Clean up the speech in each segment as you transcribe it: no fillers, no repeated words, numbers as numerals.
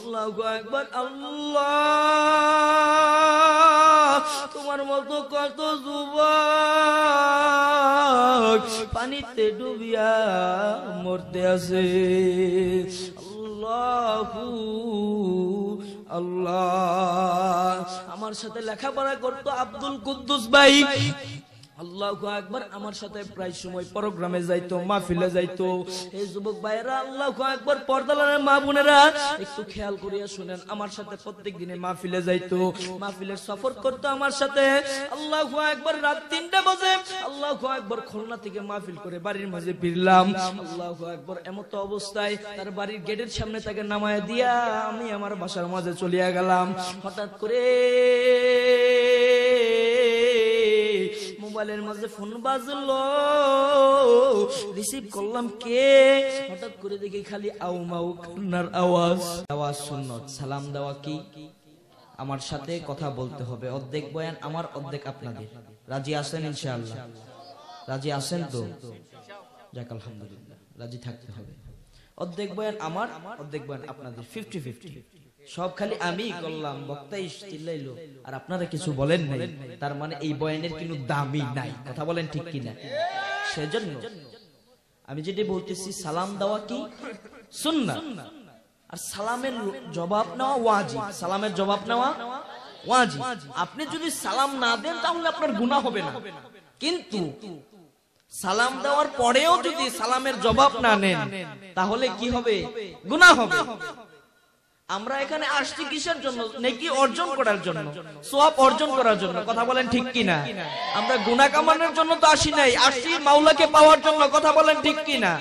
আল্লাহু আকবার। আল্লাহ, তোমার মতো কত যুবক পানিতে ডুবিয়া মরতে আছে। আল্লাহু আল্লাহ। আমার সাথে লেখাপড়া করতো আব্দুল কুদ্দুস ভাই, আল্লাহু আকবার। আমার সাথে প্রায় সময় প্রোগ্রামে যাইতো, মাহফিলে যাইতো। এই যুবক ভাইয়েরা, আল্লাহু আকবার, পর্দালার মা বোনেরা একটু খেয়াল করিয়া শুনেন। আমার সাথে প্রত্যেক দিনে মাহফিলে যাইতো, মাহফিলের সফর করতো আমার সাথে। আল্লাহু আকবার। রাত 3টা বাজে, আল্লাহু আকবার, খুলনা থেকে মাহফিল করে বাড়ির মাঝে ফিরলাম। আল্লাহু আকবার। এমতো অবস্থায় তার বাড়ির গেটের সামনে তাকে নামায়া দিয়া আমি আমার বাসার মাঝে চলিয়া গেলাম। হঠাৎ করে মোবাইলের মাঝে ফোন বাজলো, রিসিভ করলাম। কে? হঠাৎ করে দেখি খালি আউ মাউ কান্নার আওয়াজ। আওয়াজ সুন্নত, সালাম দেওয়া কি? আমার সাথে কথা বলতে হবে। অর্ধেক বয়ান আমার, অর্ধেক আপনাদের। রাজি আছেন ইনশাআল্লাহ? রাজি আছেন তো? যাক, আলহামদুলিল্লাহ, রাজি থাকতে হবে। অর্ধেক বয়ান আমার, অর্ধেক বয়ান আপনাদের, 50-50। সব খালি আমি করলাম, বক্তাই চিল্লাইলো আর আপনারা কিছু বলেন নাই, তার মানে এই বয়ানের কোনো দামই নাই। কথা বলেন ঠিক কিনা? সেজন্য আমি যেটা বলতেছি, সালাম দেওয়া কি সুন্নাত, আর সালামের জবাব নেওয়া ওয়াজিব। সালামের জবাব নেওয়া ওয়াজিব। আপনি যদি সালাম না দেন তাহলে আপনার গুনাহ হবে না, কিন্তু সালাম দেওয়ার পরেও যদি সালামের জবাব না নেন তাহলে কি হবে? গুনাহ হবে। আমরা এখানে আসছি কিসের জন্য? নেকি অর্জন করার জন্য, সওয়াব অর্জন করার জন্য। কথা বলেন ঠিক কিনা? আমরা গুনাহ কামানোর জন্য তো আসি নাই, আসছি মাওলাকে পাওয়ার জন্য। কথা বলেন ঠিক কিনা?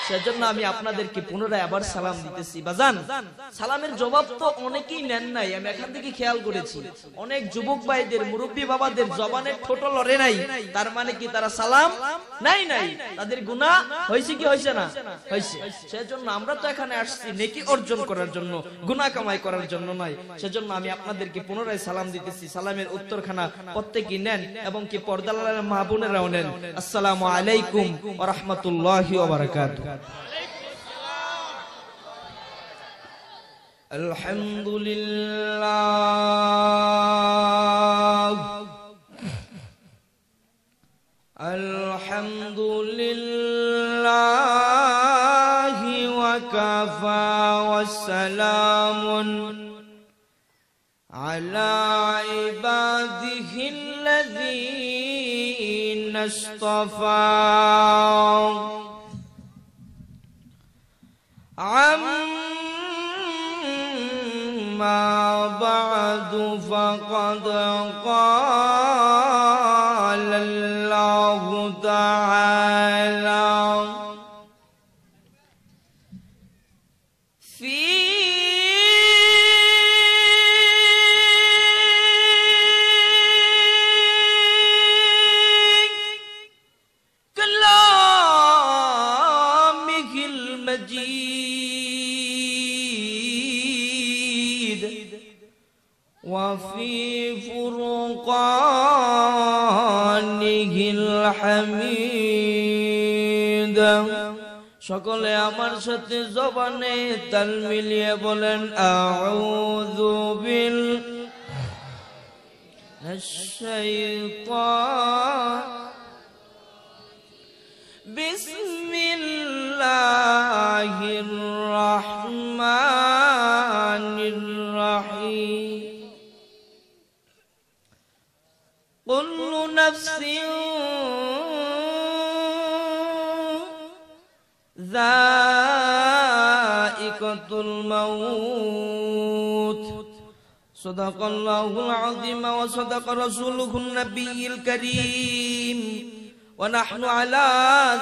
সেজন্য আমি আপনাদেরকে পুনরায় আবার সালাম দিতেছি। বাজান, সালামের জবাব তো অনেকেই নেন নাই। আমি এখান থেকে খেয়াল করেছি, অনেক যুবক ভাইদের, মুরব্বী বাবাদের জবানের ঠোঁট লড়ে নাই। তার মানে কি? তারা সালাম নাই নাই, তাদের গুনাহ হয়েছে কি হয়েছে না? হয়েছে। সেজন্য আমরা তো এখানে আসছি নেকি অর্জন করার জন্য, গুনাহ কামাই করার জন্য নয়। সেজন্য আমি আপনাদেরকে পুনরায় সালাম দিতেছি। সালামের উত্তরখানা প্রত্যেকেই নেন এবং কি পর্দার মা বোনেরাও নেন। আসসালামু আলাইকুম ওয়া রাহমাতুল্লাহি ওয়া বারাকাতুহু। আলহামদুলিল্লাহ, আলহামদুলিল্লাহ ওয়া কাফা ওয়া সালামুন আলা ইবাদিহিল্লাযীনা ইসতাফা। أما بعد فقد قال الله تعالى في كلامه المجيد وفي فرقانه الحميد। সকলে আমার সাথে জবানে তাল মিলিয়ে বলেন, আউযু বিল্লাহিশ শাইতানির বিসমিল্লাহির রাহমানির রাহিম। কুল্লু নাফসিন যায়িকাতুল মাউত। সাদাকাল্লাহুল আযীম ওয়া সাদাকা রাসূলুহুন নাবিয়্যুল কারীম। ونحن على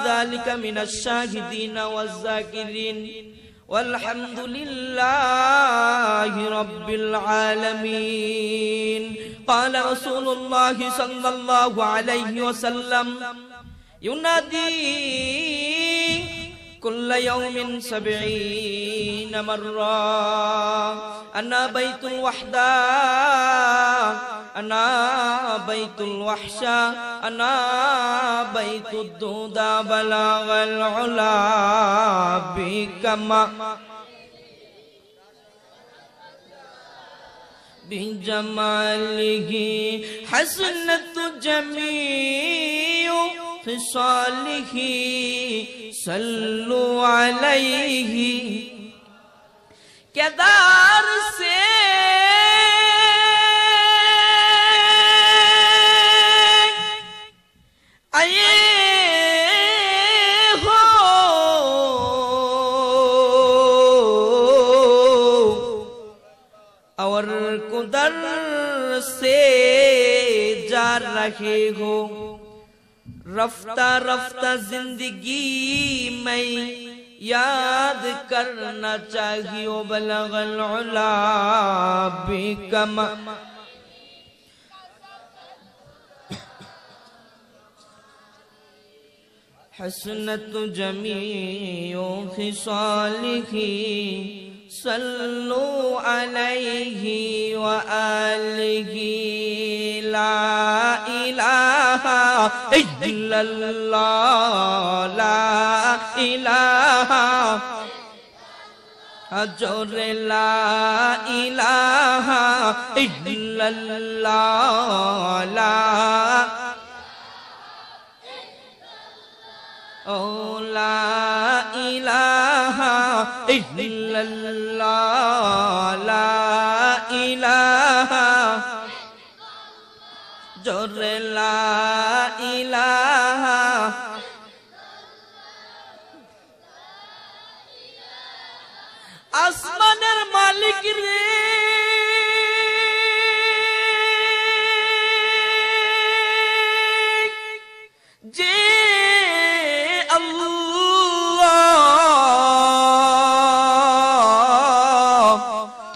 ذلك من الشاهدين والذاكرين والحمد لله رب العالمين. قال رسول الله صلى الله عليه وسلم ينادي كل يوم 70 مرة أنا بيت الوحدة أنا بيت الوحشة أنا بيت الدودة بلغ العلا بكما بجماله حسنت جميع خصاله صلوا عليه केदार से आए हो और कुदर से जा रहे हो रफ्ता रफ्ता जिंदगी में याद करना चाहिए बलगल उला बिकमा हसनत जमीओ खिसालिही सल्लु अलैहि व आलिही ला इलाहा इल्लल्लाह ला इलाहा जोरे ला इलाहा इल्लल्लाह ला ओ ला इलाहा इल्लल्लाह ला इलाहा जोरे ला इलाहा आसमानेर मालिक रे जे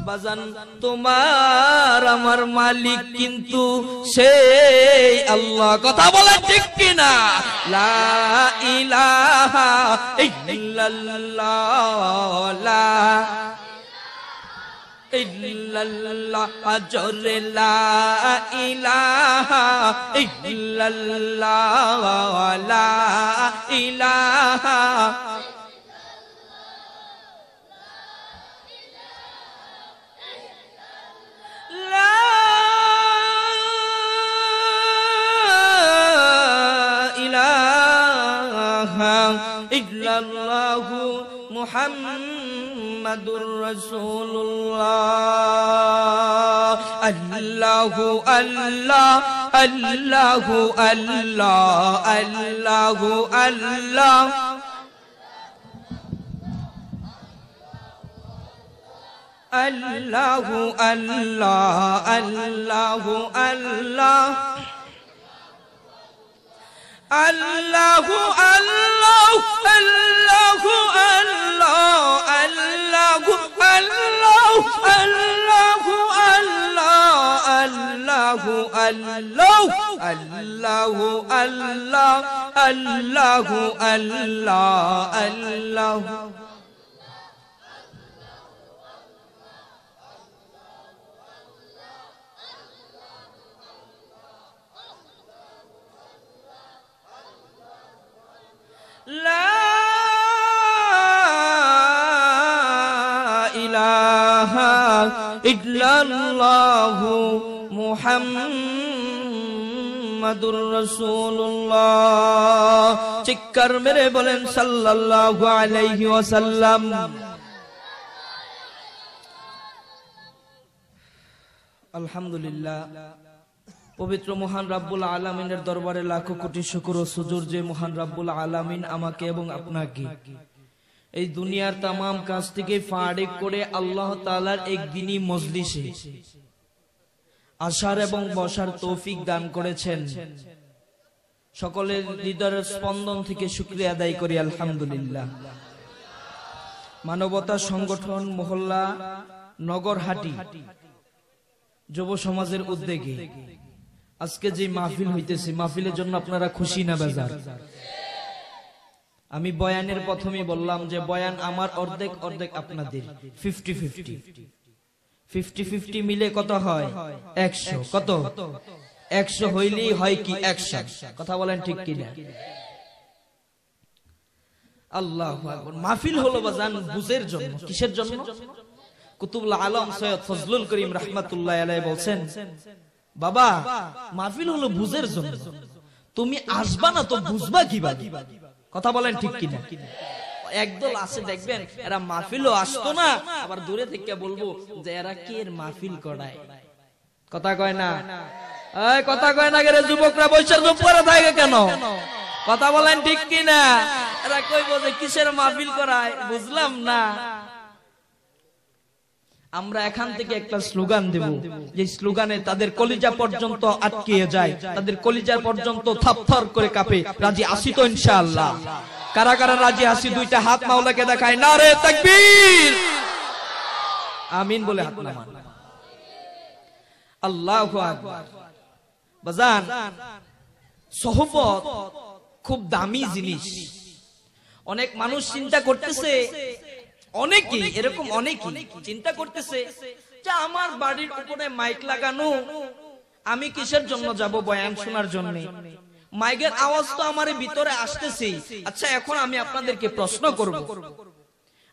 বাজান তোমার আমার মালিক কিন্তু সেই আল্লাহ কথা বলে ঠিক কিনা লা ইলাহা ইল্লাল্লাহ লা ইল্লাল্লাহ জোরে লা ইলাহা ইল্লাল্লাহ লা ইলাহা ইল্লাল্লাহু মুহাম্মাদুর রাসূলুল্লাহ আল্লাহু আল্লাহ আল্লাহু আল্লাহ আল্লাহু আল্লাহ আল্লাহু আল্লাহ আল্লাহু আল্লাহ Allahu Allah Allahu Allah Allahu Allah Allahu Allah Allahu Allah Allahu Allah Allahu Allah Allahu لا إله إلا الله محمد رسول الله চিৎকার মেরে বলেন সাল্লাল্লাহু আলাইহি ওয়াসাল্লাম আলহামদুলিল্লাহ পবিত্র মহান রাব্বুল আলামিনের দরবারে লাখো কোটি শুকর ও সুজুদ যে মহান রাব্বুল আলামিন আমাকে এবং আপনাকে এই দুনিয়ার तमाम কাজ থেকে ফারিক করে আল্লাহ তাআলার একদিনই মজলিসে আসার এবং বসার তৌফিক দান করেছেন সকলের হৃদয়ের স্পন্দন থেকে শুকরিয়া আদায় করি আলহামদুলিল্লাহ মানবতা সংগঠন মহল্লা নগরহাটি যুব সমাজের উদ্যোগে আজকে যে মাহফিল হইতেছে মাহফিলের জন্য আপনারা খুশি না বেজার আমি বয়ানের প্রথমেই বললাম যে বয়ান আমার অর্ধেক অর্ধেক আপনাদের 50-50 50-50 মিলে কত হয় 100 কত 100 হইলেই হয় কি 100 কথা বলেন ঠিক কি না আল্লাহু আকবার মাহফিল হলো বাজান বুঝের জন্য কিসের জন্য কুতুবুল আলম সৈয়দ ফজলুল করিম রাহমাতুল্লাহ আলাইহি বলছেন, বাবা মাহফিল হলো বুঝের জন্য, তুমি আসবা না তো বুঝবা কিভাবে? কথা বলেন ঠিক কিনা? একদল আছে দেখবেন এরা মাহফিলও আসতো না, আবার দূরে থেকে বলবো যে এরা কি এর মাহফিল করায়। কথা কয় না? এই কথা কয় না গেলে যুবকরা বৈশাখ চুপ করে থাকে কেন? কথা বলেন ঠিক কিনা? এরা কইবো যে কিসের মাহফিল করায়, বুঝলাম না। আমরা এখান থেকে একটা স্লোগান দেব, যে স্লোগানে তাদের কলিজা পর্যন্ত আটকিয়ে যায়, তাদের কলিজা পর্যন্ত থাপথাপ করে কাঁপে। রাজি আসি তো ইনশাআল্লাহ? কারা কারা রাজি আসি? দুইটা হাত মাওলাকে দেখায়, নারে তাকবীর, আমিন বলে হাত নামান। আল্লাহু আকবার। বাজান, সোহবত খুব দামি জিনিস। অনেক মানুষ চিন্তা করতেছে, অনেকেই এরকম, অনেকেই চিন্তা করতেছে যে আমার বাড়ির উপরে মাইক লাগানো, আমি কিসের জন্য যাব? বয়ান শোনার জন্য। মাইকের আওয়াজ তো আমার ভিতরে আসতেছে। আচ্ছা, এখন আমি আপনাদেরকে প্রশ্ন করব,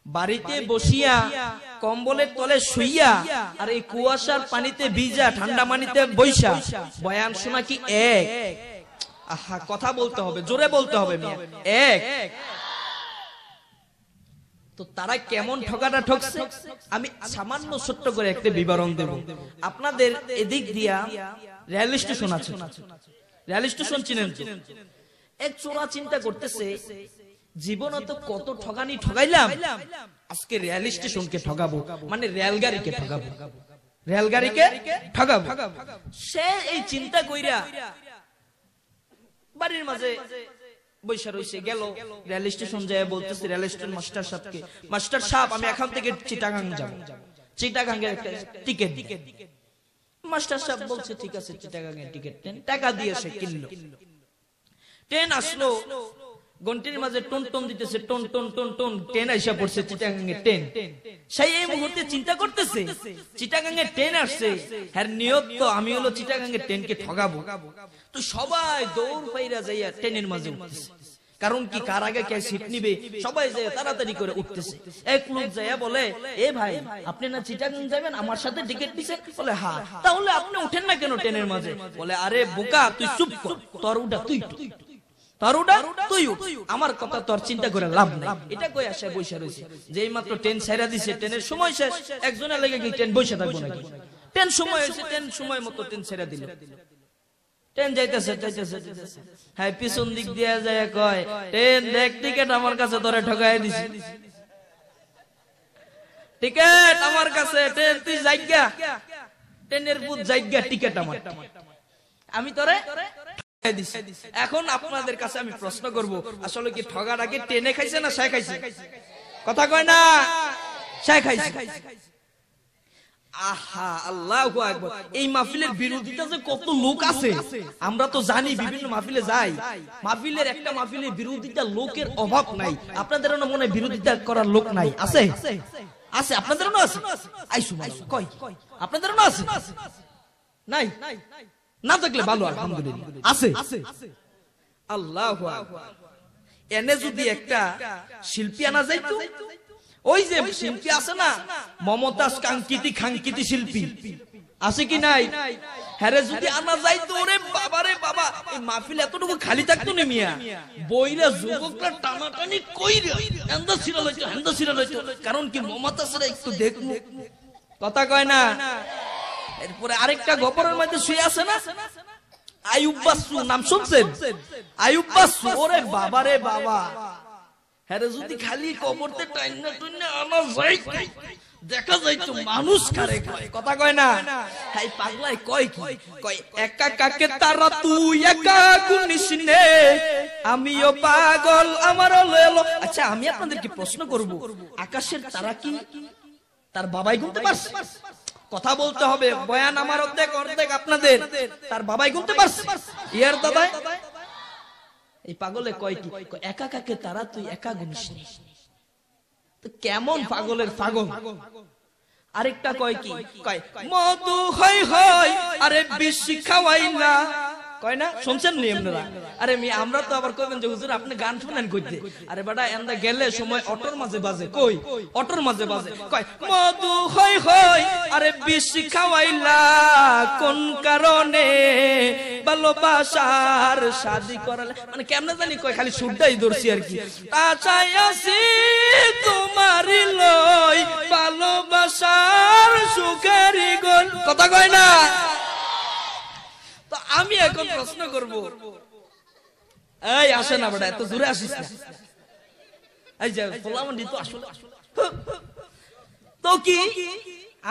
বাড়িতে বসিয়া কম্বলের তলে শুইয়া আর এই কুয়াশার পানিতে ভিজা ঠান্ডা পানিতে বইসা বয়ান শোনা কি এক? আহা, কথা বলতে হবে, জোরে বলতে হবে মিয়া, এক? তো তারা কেমন ঠকাটা ঠকছে আমি সামান্য ছোট্ট করে একটা বিবরণ দেব। আপনাদের এদিক দিয়া রেল স্টেশন আছে, রেল স্টেশন চিনেন তো? এক চোরা চিন্তা করতেছে, জীবনে তো কত ঠগানি ঠগাইলাম, আজকে রেল স্টেশনকে ঠগাবো, মানে রেলগাড়িকে ঠগাবো, রেলগাড়িকে ঠগাবো। সে এই চিন্তা কইরা বাড়ির মাঝে বৈশা রইছে, গেল রেল স্টেশন যায়, বলতেছে রেল স্টেশন মাস্টার সাহেবকে, মাস্টার সাহেব আমি এখান থেকে চিটাগাং যাব, চিটাগাং এর একটা টিকিট। মাস্টার সাহেব বলছে ঠিক আছে, চিটাগাং এর টিকিট নেন। টাকা দিয়ে সে কিনলো। ট্রেন আসলো, ঘন্টির মাঝে টন টন দিতেছে, টন টন টন টন, ট্রেন আইসা পড়ছে, চিটাগাং এর ট্রেন। সেই এই মুহূর্তে চিন্তা করতেছে চিটাগাং এর ট্রেন আসছে, হ্যাঁ নিয়ত তো আমি হলো চিটাগাং এর ট্রেনকে ঠগাবো। তো সবাই দৌড় পাইরা যাইয়া ট্রেনের মাঝে উঠতেছে, কারণ কি কার আগে কে সিট নিবে, সবাই যায় তাড়াতাড়ি করে উঠতেছে। এক লোক যাইয়া বলে, এ ভাই আপনি না চিটাগাং যাবেন, আমার সাথে টিকিট দিছেন? বলে হ্যাঁ। তাহলে আপনি উঠেন না কেন ট্রেনের মাঝে? বলে আরে বোকা, তুই চুপ কর, তোর উঠা তুই, আমার কথা তোর চিন্তা করে লাভ নাই। এটা কই আসে বৈশা রয়েছে, যেই মাত্র ট্রেন ছাইরা দিছে, ট্রেনের সময় শেষ, একজনের লেগে কি ট্রেন বসে থাকবো নাকি? ট্রেন সময় হয়েছে, ট্রেন সময় মতো ট্রেন ছেড়ে দিল। ট্রেন যাইতেছে, হ্যাঁ পিছন দিক দিয়ে যায়, কয় ট্রেন দেখ, টিকিট আমার কাছে তোরে ঠকাই দিছি, টিকিট আমার কাছে, ট্রেন তুই জায়গা, ট্রেনের বুথ জায়গা, টিকিট আমার, আমি তোরে। এখন আপনাদের কাছে আমি প্রশ্ন করব, আসলে কি ঠগার আগে ট্রেনে খাইছে না শায় খাইছে? কথা কয় না? শায় খাইছে। আহা, আল্লাহু আকবার। এই মাহফিলের বিরোধিতা যে কত লোক আছে আমরা তো জানি, বিভিন্ন মাহফিলে যাই, মাহফিলের একটা মাহফিলের বিরোধিতা লোকের অভাব নাই। আপনাদের মনে হয় বিরোধিতা করার লোক নাই? আছে, আছে, আপনাদেরও আছে। আইসু কয় আপনাদেরও আছে? নাই? না থাকলে ভালো, আলহামদুলিল্লাহ আছে। আল্লাহু আকবার। এনে যদি একটা শিল্পী আনা যাইতো, ওই যে শিল্পী আছে না, মমতাজ কাঙ্কিতি খাঙ্কিতি শিল্পী আছে কি নাই? হ্যাঁ যদি আনা যাইতো, ওরে বাবা রে বাবা, এই মাহফিল এতটুকু খালি থাকতো না মিয়া, বইরা যুবকরা টানাটানি কইরা এন্দ সিরা লইতো, এন্দ সিরা লইতো। কারণ কি মমতাজরা একটু দেখলো, কথা কয় না? এরপরে আরেকটা গোপরের মধ্যে শুয়ে আছে না, আইয়ুব বাচ্চু, নাম শুনছেন? আইয়ুব বাচ্চু, ওরে বাবা রে বাবা, হ্যাঁ যদি খালি কবরতে টাইনা টুইনা আনা যাইত, দেখা যাইতো মানুষ কারে কয়, কথা কয় না? হাই পাগলাই কয় কি? কয় একা কাকে তারা তুই একা গুনিস নে, আমিও পাগল আমার ললো। আচ্ছা আমি আপনাদেরকে প্রশ্ন করব, আকাশের তারা কি তার বাবাই গুনতে পারছে? কথা বলতে হবে, বয়ান আমার অর্ধেক, অর্ধেক আপনাদের। তার বাবাই গুনতে পারছে? ইয়ার দাদাই। এই পাগলে কয় কি? একা কাকে তারা তুই একা গুনিস নে। তো কেমন পাগলের পাগল। আরেকটা কয় কি? কয় মধু হয় হয় আরে বিষ খাওয়াইলা, কয় না, শুনছেন নি আপনারা? আরে আমরা তো আবার কইবেন যে হুজুর আপনি গান শুনেন কইতে। আরে বেটা এন্দা গেলে সময় অটোর মাঝে বাজে, কই অটোর মাঝে বাজে, কয় মধু হই হই আরে বিষ খাওয়াইলা কোন কারণে, ভালোবাসার শাদি করালে, মানে কেমনে জানি কয়, খালি সুরটাই ধরছি আর কি। আছাই আসি তোমারই লই ভালোবাসার সুখেরই গল, কথা কয় না? তো আমি এখন প্রশ্ন করব, এই আসে না বেটা, এত জোরে আসিস না, এই যে ফলামন্ডি তো আসলে তো কি,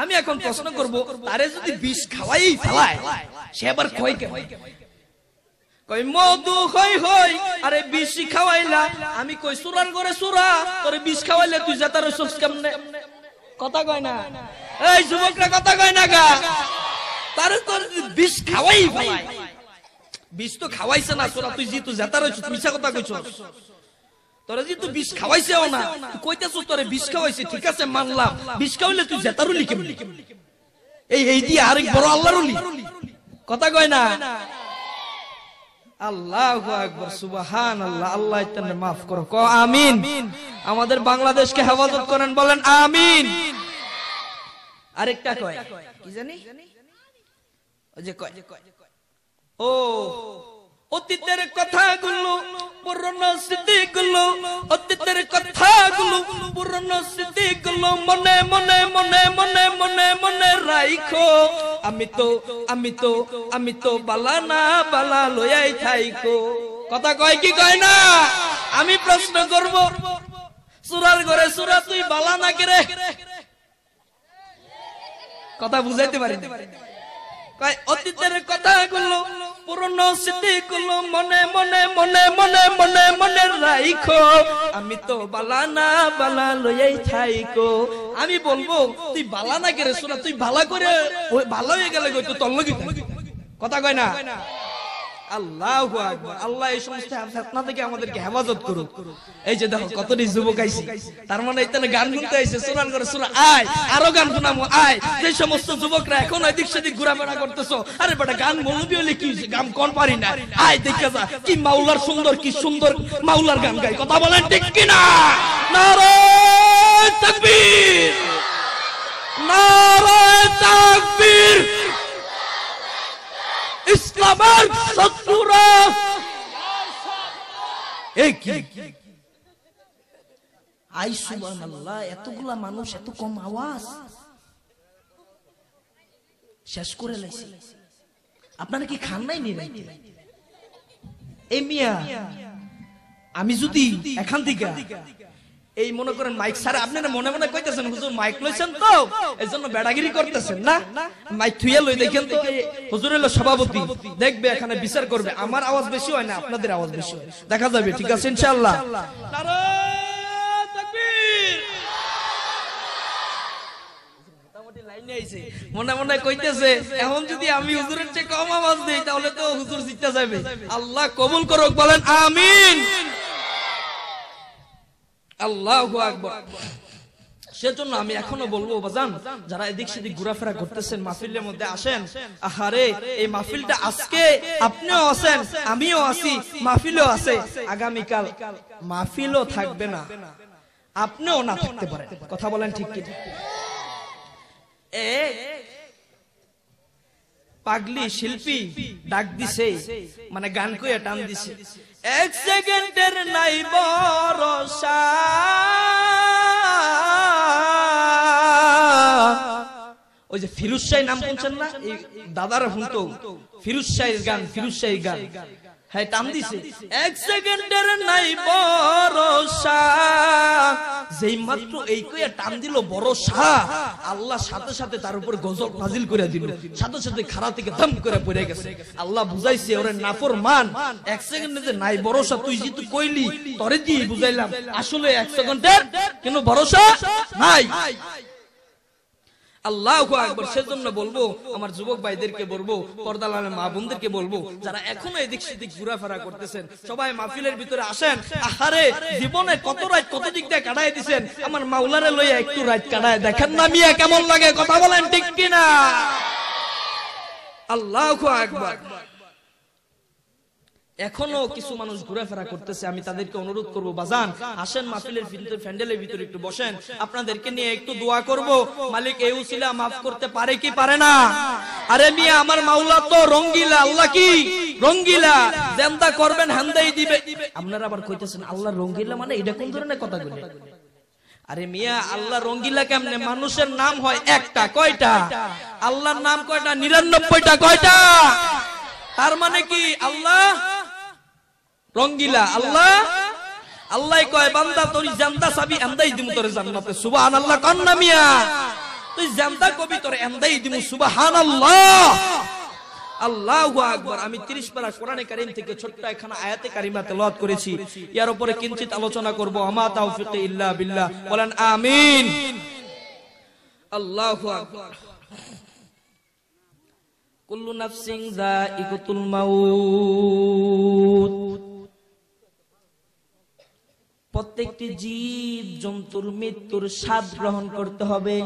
আমি এখন প্রশ্ন করব, তারে যদি বিষ খাওয়াই ফেলায় সে আবার কয় কেন? কই মধু হই হই আরে বিষ খাওয়াইলা, আমি কই সুরার করে সুরা, তোরে বিষ খাওয়াইলে তুই যেতার হইছস কেমনে, কথা কয় না? এই যুবকরা কথা কয় না গা, তারে তোর বিষ খাওয়াই ফেলায়, বিষ তো খাওয়াইছে না সুরা, তুই জি তুই যেতার হইছস, মিছা কথা কইছস, তোরে জি তুই বিষ খাওয়াইছেও না, তুই কইতাছস তোরে বিষ খাওয়াইছে, ঠিক আছে মানলাম, বিষ খাওয়াইলে তুই যেতার হলি কেমনে? এই দিয়ে আরেক বড় আল্লাহর ওলি, কথা কয় না? আল্লাহু আকবার, সুবহানাল্লাহ, আল্লাহ তাআলা maaf করো, কও আমিন। আমাদের বাংলাদেশকে হেফাজত করেন, বলেন আমিন। আরেকটা কয় কি জানি, ওই যে কয় ও অতীতের কথাগুলো পুরনো স্মৃতিগুলো, অতীতের কথাগুলো পুরনো স্মৃতিগুলো মনে মনে মনে মনে মনে মনে রাইখো, আমি তো বালা না বালা লইয়াই থাইকো, কথা কয় কি কয় না? আমি প্রশ্ন করব, সূরার ঘরে সূরা তুই বালা না কেরে, কথা বুঝাইতে পারি না? কয় অতীতের কথাগুলো পুরনো স্মৃতিগুলো মনে মনে মনে মনে মনে মনে রাইখো, আমি তো বালা না বালা লইয়াই থাইকো। আমি বলবো তুই বালা না করে শোনা, তুই ভালো করে ভালো হয়ে গেলে তো তোর লগি, কথা কয় না? আল্লাহু আকবার, আল্লাহ এই সমস্ত ফিতনা থেকে আমাদেরকে হেফাজত করুক। এই যে দেখো কতটি যুবক আইছে, তার মানে এখানে গান শুনতে আইছে, সুরান করে সুরা, আয় আরো গান শোনামু, আয়। যে সমস্ত যুবকরা এখন এদিক সেদিক ঘোরাফেরা করতেছো, আরে বেটা গান মৌলবি হলে কি গান কোন পারি না, আয় দেখে যা কি মাওলার সুন্দর, কি সুন্দর মাওলার গান গায়, কথা বলেন ঠিক কিনা? নারায়ে তাকবীর, নারায়ে তাকবীর। ইসলামের শত্রুরা আই সুবহানাল্লাহ, এতগুলা মানুষ, এত কম আওয়াজ, শেষ করে লাইছে। আপনারা কি খান নাই নিরাইতে? এই মিয়া আমি যদি এখান থেকে এই মনে করেন মাইক ছাড়া, আপনারা মনে মনে কইতেছেন হুজুর মাইক লইছেন তো এজন্য বেড়াগিরি করতেছেন না, মাইক থুইয়া লই দেখেন তো হুজুর হলো সভাপতি, দেখবে এখানে বিচার করবে, আমার আওয়াজ বেশি হয় না আপনাদের আওয়াজ বেশি হয়, দেখা যাবে, ঠিক আছে ইনশাআল্লাহ। নারায়ে তাকবীর। মোটামুটি লাইনে আইছে, মনে মনে কইতেছে এখন যদি আমি হুজুরের চেয়ে কম আওয়াজ দেই তাহলে তো হুজুর জিততে যাবে। আল্লাহ কবুল করুক, বলেন আমিন। আল্লাহু আকবার। সেজন্য আমি এখনো বলবো বাজান, যারা এদিক সেদিক ঘোরাফেরা করতেছেন, মাহফিলের মধ্যে আসেন, আহারে এই মাহফিলটা আজকে আপনিও আছেন, আমিও আছি, মাহফিলও আছে, আগামীকাল মাহফিলও থাকবে না, আপনিও না থাকতে পারেন, কথা বলেন ঠিক কি? পাগলি শিল্পী ডাক দিছে, মানে গান কইয়া টান দিছে, এক সেকেন্ডের নাই ভরসা, ওই যে ফিরোজ শাহ নাম শুনছেন না, এই দাদারা শুনতো ফিরোজ শাহের গান, ফিরোজ শাহের গান, হ্যাঁ টান দিছে, এক সেকেন্ডের নাই ভরসা, যেই মাত্র এই কইয়া টান দিল ভরসা, আল্লাহ সাথে সাথে তার উপর গজব নাজিল করে দিল, সাথে সাথে খাড়া থেকে দম করে পড়ে গেছে। আল্লাহ বুঝাইছে ওরে নাফরমান, এক সেকেন্ডে যে নাই ভরসা, তুই যেহেতু কইলি তরে দিয়ে বুঝাইলাম, আসলে এক সেকেন্ডের কিন্তু ভরসা নাই। আল্লাহু আকবার। সেজন্য বলবো আমার যুবক ভাইদেরকে বলবো, পর্দালানের মা বোনদেরকে বলবো, যারা এখনো এদিক সেদিক ঘোরাফেরা করতেছেন, সবাই মাহফিলের ভিতরে আসেন। আহারে জীবনে কত রাত কত দিক দিয়ে কাটায় দিছেন, আমার মাওলারে লইয়া একটু রাত কাটায় দেখেন না মিয়া, কেমন লাগে, কথা বলেন ঠিক কিনা? আল্লাহু আকবার। এখনো কিছু মানুষ ঘোরাফেরা করতেছে, আমি তাদেরকে অনুরোধ করব, বাজান আসেন মাহফিলের প্যান্ডেলের ভিতরে একটু বসেন, আপনাদেরকে নিয়ে একটু দোয়া করব, মালিক এই উসিলা মাফ করতে পারে কি পারে না? আরে মিয়া, আমার মাওলা তো রঙ্গিলা, আল্লাহ কি রঙ্গিলা, যেমদা করবেন হান্দাই দিবে। আপনারা আবার কইতেছেন আল্লাহ রঙ্গিলা মানে এটা কোন ধরনের কথাগুলো? আরে মিয়া, আল্লাহ রঙ্গিলা কেমনে? মানুষের নাম হয় একটা, কয়টা? আল্লাহর নাম কয়টা? 99টা। কয়টা? তার মানে কি আল্লাহ রঙ্গিলা? আল্লাহ কয় বান্দা তোর জামদা চাবি এমদাই দিমু তোরে জান্নাতে, সুবহানাল্লাহ। কন্না মিয়া, তুই জামদা কবি তোরে এমদাই দিমু, সুবহানাল্লাহ, আল্লাহু আকবার। আমি 30 পারা কোরআনে কারীম থেকে ছোট্ট একখানা আয়াতে কারিমা তেলাওয়াত করেছি, এর উপরে কিঞ্চিত আলোচনা করব। আমা তাওফিকি ইল্লা বিল্লাহ, বলেন আমিন। আল্লাহু আকবার। কুল্লু নাফসিন যায়িকাতুল মাউত, প্রত্যেকটি জীব জন্তুর মৃত্যুর স্বাদ গ্রহণ করতে হবে।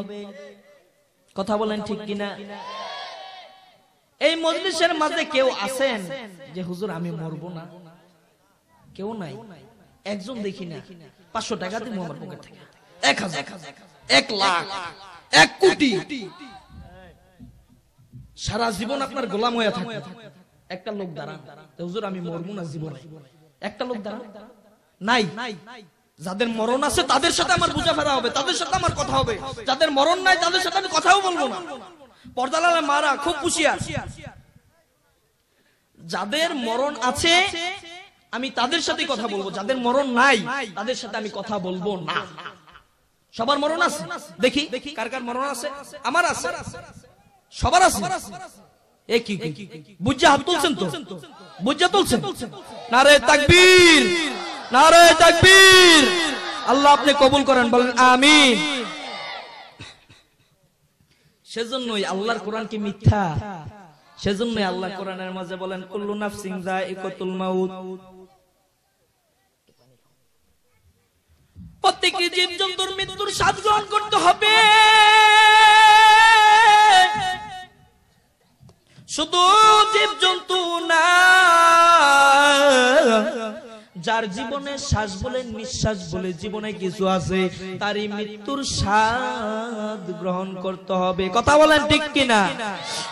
কথা বলেন ঠিক কিনা? এই মজলিসের মাঝে কেউ আছেন যে হুজুর আমি মরবো না? কেউ নাই। একজন দেখি না। 500 টাকা দিন আমার পকেট থেকে, 1000, 1 লাখ, 1 কোটি, সারা জীবন আপনার গোলাম হয়ে থাকবে। একটা লোক দাঁড়ান, হুজুর আমি মরবো না জীবনে। একটা লোক দাঁড়ান, নাই। যাদের মরণ আছে তাদের সাথে আমার বুঝাফেরা হবে, তাদের সাথে আমার কথা হবে। যাদের মরণ নাই তাদের সাথে আমি কথাও বলবো না। পর্দালালে মারা খুব হুঁশিয়ার। যাদের মরণ আছে আমি তাদের সাথে কথা বলবো, যাদের মরণ নাই তাদের সাথে আমি কথা বলবো না। সবার মরণ আছে, দেখি কার কার মরণ আছে। আমার আছে, সবার আছে। একই বুঝা হাত তুলছেন তো? বুঝা তুলছেন? নারে তাকবীর, নারে তাকবীর। আল্লাহ আপনি কবুল করেন, বলেন আমিন। সেজন্যই আল্লাহর কোরআন কি মিথ্যা? সেজন্যই আল্লাহ কোরআনের মাঝে বলেন কুল্লু নাফসিন যায়িকাতুল মাউত, প্রত্যেকটি জীব জন্তুর মৃত্যুর স্বাদ গ্রহণ করতে হবে। শুধু জীব জন্তু না, যার জীবনে শ্বাস বলে নিঃশ্বাস বলে জীবনে কিছু আছে তারই মৃত্যুর স্বাদ গ্রহণ করতে হবে। কথা বলেন ঠিক কিনা?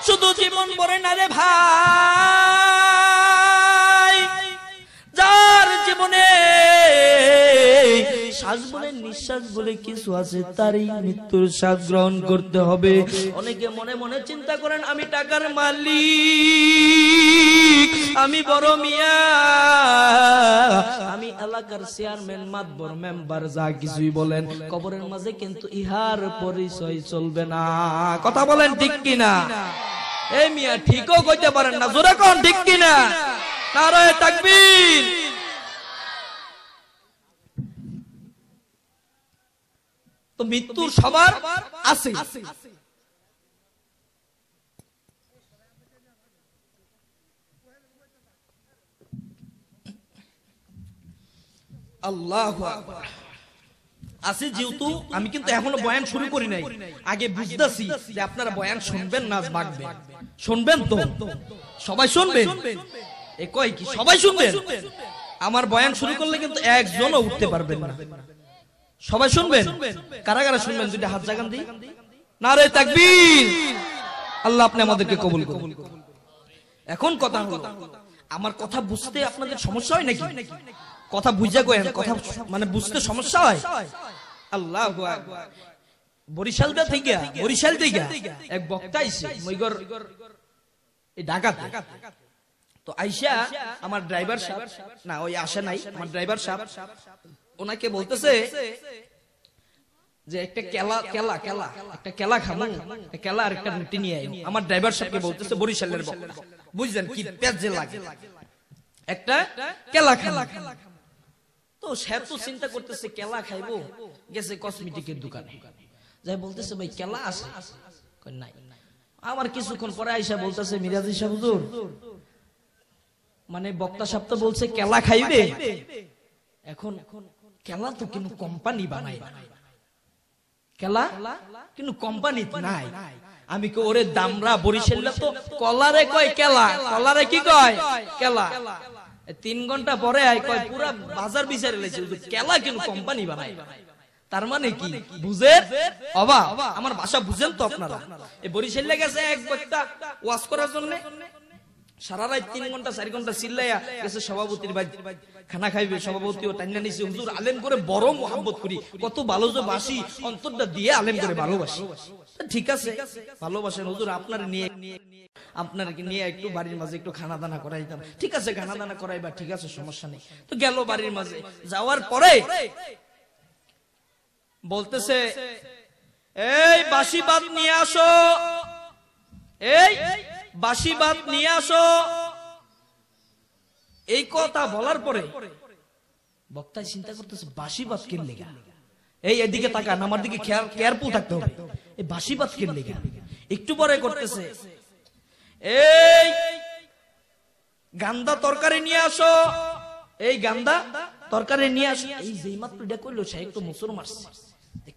শুধু জীবন মরে না রে ভাই, যার জীবনে শ্বাস বলে নিঃশ্বাস বলে কিছু আছে তারই মৃত্যুর স্বাদ গ্রহণ করতে হবে। অনেকে মনে মনে চিন্তা করেন আমি টাকার মালিক, আমি বড় মিয়া, আমি এলাকার চেয়ারম্যান, মাতবর, মেম্বার, যা কিছুই বলেন, কবরের মাঝে কিন্তু ইহার পরিচয় চলবে না। কথা বলেন ঠিক কিনা? এই মিয়া ঠিকও কইতে পারেন না, জোরে কোন ঠিক কিনা? নারে তাকবীর। তো মৃত্যু সবার আছে। আল্লাহু আকবার। আছে যেহেতু আমি কিন্তু এখনো বয়ান শুরু করি নাই, আগে বুঝতেছি যে আপনারা বয়ান শুনবেন না বাগবেন। শুনবেন তো? সবাই শুনবেন? এ কয় কি সবাই শুনবেন? আমার বয়ান শুরু করলে কিন্তু একজনও উঠতে পারবেন না। সবাই শুনবেন? কারা কারা শুনবেন দুইটা হাত জাগান দিই। নারে তাকবীর। আল্লাহ আপনি আমাদেরকে কবুল করুন। এখন কথা হলো, আমার কথা বুঝতে আপনাদের সমস্যা হয় নাকি? কথা বুঝা কয়েন, কথা মানে বুঝতে সমস্যা হয়? আল্লাহু আকবার। বরিশাল থেকে এক বক্তা আইছে মইগর এই ঢাকাতে। তো আইসা আমার ড্রাইভার সাহেব, না ওই আসে নাই, আমার ড্রাইভার সাহেব ওনাকে বলতেছে যে একটা কেলা খামু, কেলা আর একটা রুটি নিয়ে আইও। আমার ড্রাইভার সাহেবকে বলতেছে, বরিশালের বক্তা, বুঝলেন কি পেঁচে লাগে, একটা কেলা খামু। তো সে তো চিন্তা করতেছে কেলা খাইবো, গেছে কসমেটিকের দোকানে, যাই বলতেছে ভাই কেলা আছে? নাই। আমার কিছুক্ষণ পরে আইসা বলতেছে মিরাজি সাহেব হুজুর, মানে বক্তা সাহেব তো বলছে কেলা খাইবে, এখন কেলা তো কিন্তু কোম্পানি বানায়, কেলা কিন্তু কোম্পানি নাই। আমি কই ওরে দামরা বরিশাল্লা তো কলারে কয় কেলা, কলারে কি কয়? কেলা। 3 ঘন্টা পরে আয় কয় পুরা বাজার বিচারে লাইছে কেলা কেন কোম্পানি বানায়। তার মানে কি বুঝেন অবা আমার ভাষা বুঝেন তো আপনারা। এই বরিশালে গেছে এক বক্তা ওয়াজ করার জন্য, সারা রাত 3 ঘন্টা 4 ঘন্টা চিল্লাইয়া গেছে সভাপতির বাড়ি খানা খাইবে। সভাপতিও টাইনা নিছে, হুজুর আলেম করে বড় মোহাম্মত করি, কত ভালো যে বাসি, অন্তরটা দিয়ে আলেম করে ভালোবাসি। ঠিক আছে ভালোবাসেন হুজুর, আপনার নিয়ে একটু বাড়ির মাঝে একটু খানা দানা করাইতাম। ঠিক আছে খানা দানা করাইবা, ঠিক আছে সমস্যা নেই। তো গেল বাড়ির মাঝে, যাওয়ার পরে বলতেছে এই বাসি ভাত নিয়ে আসো, এই বাসি ভাত নিয়ে আসো। এই কথা বলার পরে বক্তা চিন্তা করতেছে বাসি ভাত কেন লেগা, এই এদিকে তাকান, আমার দিকে কেয়ারফুল থাকতে হবে, এই বাসি ভাত কেন লেগা। একটু পরে করতেছে এই গান্দা তরকারি নিয়ে আসো, এই গান্দা তরকারি নিয়ে আসো। এই যেই মাত্র এটা কইলো সে একটু মুসুর মারছে,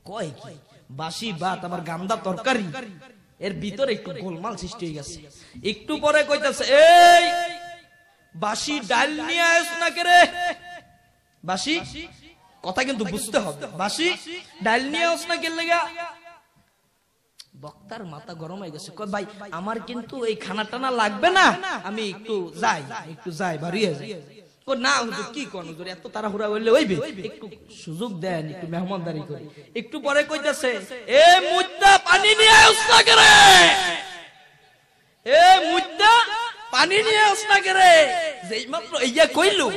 কয় কি বাসি ভাত আবার গান্দা তরকারি, এর ভিতরে একটু গোলমাল সৃষ্টি হয়ে গেছে। একটু পরে কইতাছে এই বাসি ডাল নিয়ে আস না কেরে, বাসি কথা কিন্তু বুঝতে হবে, বাসি ডাল নিয়ে আস না কেন লেগা। বক্তার মাথা গরম হয়ে গেছে, কয় ভাই আমার কিন্তু এই খানা টানা লাগবে না, আমি একটু যাই বাড়িয়ে যাই। না হুজুর কি কোন হুজুর এত তাড়াহুড়া হইলে হইবে, একটু সুযোগ দেন, একটু মেহমানদারি করি। একটু পরে কইতাছে এ মুদ্দা পানি নিয়ে আস না কেরে, এ মুদ্দা পানি নিয়ে আস না কেরে। যেই মাত্র ইয়া কইলো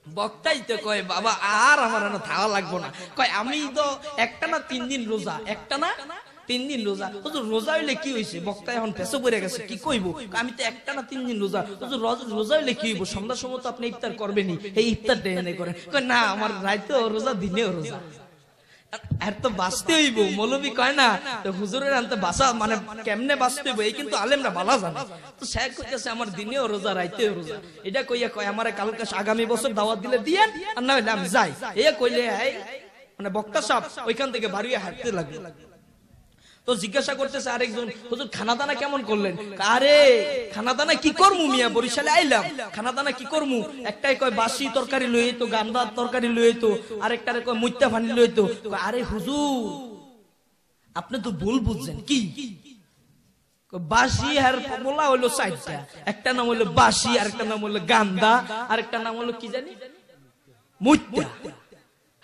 বক্তাই তো কয় বাবা আর আমার না থাকা লাগবো না, কয় আমি তো একটা না 3 দিন রোজা, একটা না 3 দিন রোজা। হুজুর রোজা হইলে কি হইছে, বক্তা এখন পেছো পড়ে গেছে, কি কইব, আমি তো একটা না 3 দিন রোজা। হুজুর রোজা হইলে কি হইব, সন্ধ্যার সময় তো আপনি ইফতার করবেনই, এই ইফতারটা এনে করেন। কয় না আমার রাতেও রোজা দিনেও রোজা, আর তো বাঁচতে হইব। মৌলবী কয় না তো হুজুরের আনতে বাসা মানে কেমনে বাঁচতে হইব, এই কিন্তু আলেমরা ভালো জানে। তো শেখ কইতেছে আমার দিনেও রোজা রাইতেও রোজা, এটা কইয়া কয় আমারে কালকে আগামী বছর দাওয়াত দিলে দিয়েন, আর না হইলে আমি যাই। এই কইলে মানে বক্তা সাহেব ওইখান থেকে বাড়িয়ে হাঁটতে লাগলো। তো জিজ্ঞাসা করতেছে আরেকজন, হুজুর খানা দানা কেমন করলেন? আরে খানা দানা কি করমু মিয়া, বরিশালে আইলাম, খানা দানা কি করমু? একটাই কয় বাসি তরকারি লই তো, গান্দার তরকারি লই তো, আরেকটারে কয় মুইত্তা পানি লই তো। আরে হুজুর আপনি তো ভুল বুঝছেন, কি বাসি আর বলা হইলো 4টা, একটা নাম হইলো বাসি, আরেকটা নাম হইলো গান্দা, আরেকটা নাম হইলো কি জানি মুইত্তা,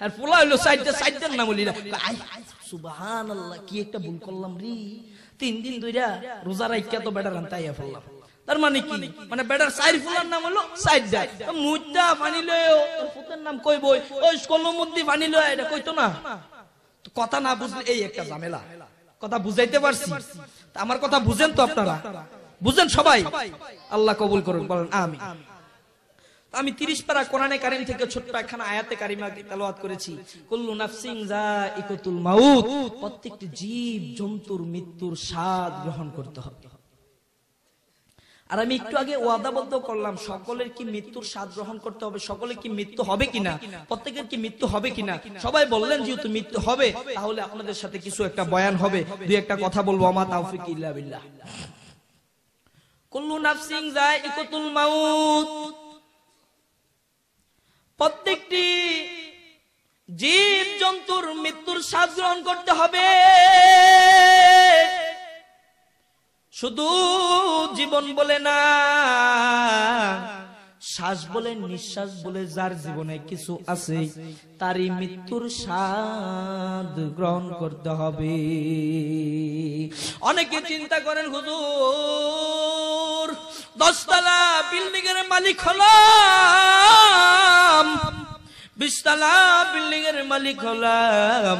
আর পোলা হইলো 4টার নাম হইলো। সুবহানাল্লাহ কি একটা ভুল করলাম রে, 3 দিন ধইরা রোজা রাইখা তো বেটার আনতাইয়া ফেললাম। তার মানে কি, মানে বেটার 4 ফুলার নাম হলো 4টা, মুদ্দা পানি লয়ও তোর পুতের নাম কইবই, ওই কলমুদ্দি পানি লয় এটা কইতো না। কথা না বুঝলে এই একটা ঝামেলা, কথা বুঝাইতে পারছি? আমার কথা বুঝেন তো আপনারা, বুঝেন সবাই? আল্লাহ কবুল করুন, বলেন আমিন। আমি 30 পারা কোরআনে কারীম থেকে ছোট্ট একখানা আয়াতে কারিমা তেলাওয়াত করেছি, কুল্লু নাফসিন যায়িকাতুল মাউত, প্রত্যেকটি জীব জন্তুর মৃত্যুর স্বাদ গ্রহণ করতে হবে। আর আমি একটু আগে ওয়াদাবদ্ধ করলাম সকলের কি মৃত্যুর স্বাদ গ্রহণ করতে হবে, সকলের কি মৃত্যু হবে কিনা, প্রত্যেকের কি মৃত্যু হবে কিনা? সবাই বললেন যেহেতু মৃত্যু হবে তাহলে আপনাদের সাথে কিছু একটা বয়ান হবে, দুই একটা কথা বলবো। আমা তাওফিক ইল্লা বিল্লাহ। কুল্লু নাফসিন যায়িকাতুল মাউত, প্রত্যেকটি জীব জন্তুর মৃত্যুর স্বাদ গ্রহণ করতে হবে। শুধু জীবন বলে না, শ্বাস বলে নিঃশ্বাস বলে যার জীবনে কিছু আছে তারই মৃত্যুর স্বাদ গ্রহণ করতে হবে। অনেকে চিন্তা করেন হুজুর 10 তলা বিল্ডিং এর মালিক হলাম, 20 তলা বিল্ডিং এর মালিক হলাম।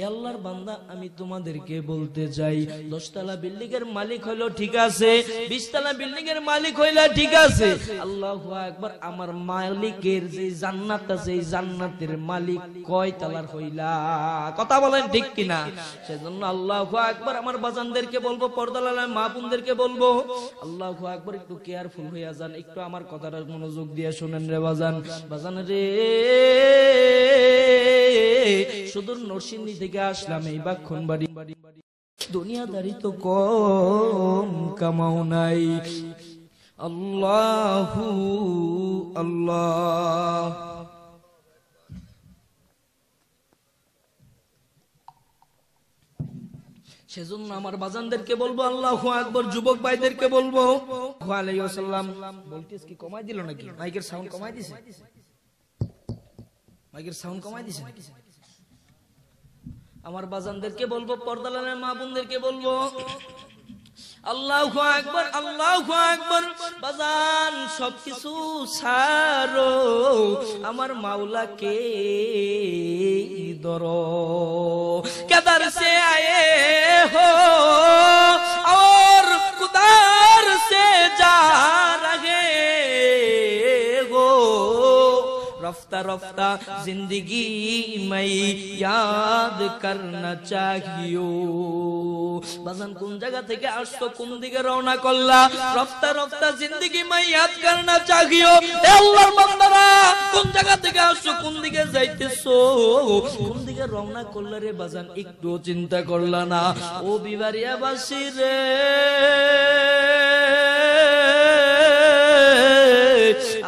আল্লাহর বান্দা আমি তোমাদেরকে বলতে চাই 10 তলা বিল্ডিং এর মালিক হলো ঠিক আছে, 20 তলা বিল্ডিং এর মালিক হইলা ঠিক আছে, আল্লাহু আকবার আমার মালিকের যে জান্নাত আছে এই জান্নাতের মালিক কয় তলার হইলা? কথা বলেন ঠিক কিনা? সেজন্য আল্লাহু আকবার আমার বাজানদেরকে বলবো, পর্দালাল মা বোনদেরকে বলবো আল্লাহু আকবার একটু কেয়ারফুল হইয়া যান, একটু আমার কথাটা মনোযোগ দিয়ে শুনেন রে বাজান। বাজান রে সুদূর নরসিংদী থেকে আসলাম এই বাক্ষণবাড়ি, দুনিয়াদারি তো কম কামাও নাই, আল্লাহু আল্লাহ। সেজন্য আমার বাজানদেরকে বলবো আল্লাহু আকবার, যুবক ভাইদেরকে বলবো আলাইহি ওয়াসাল্লাম। ভোল্টেজ কি কমাই দিল নাকি? মাইকের সাউন্ড কমাই দিছে? মাইকের সাউন্ড কমাই দিছে নাকি? আমার বাজানদেরকে বলবো, পর্দালানের মা বোনদেরকে বলবো আল্লাহু আকবার, আল্লাহু আকবার। বাজান সবকিছু ছাড়ো, আমার মাওলাকে ধরো। কেদার সে আয়ে হো और कुदार से जा रहे हो, रफ्ता रफ्ता जिंदगी में याद करना चाहिए। বাজান কোন জায়গা থেকে আসছো, কোন দিকে রওনা করলা? রফতা রফতা জিন্দেগি মাই ইয়াদ করনা চাহিও। এ আল্লাহর বান্দারা, কোন জায়গা থেকে আসছো, কোন দিকে যাইতেছো, কোন দিকে রওনা করলা রে বাজান? একটু চিন্তা করলা না? ও বিবারিয়াবাসী রে,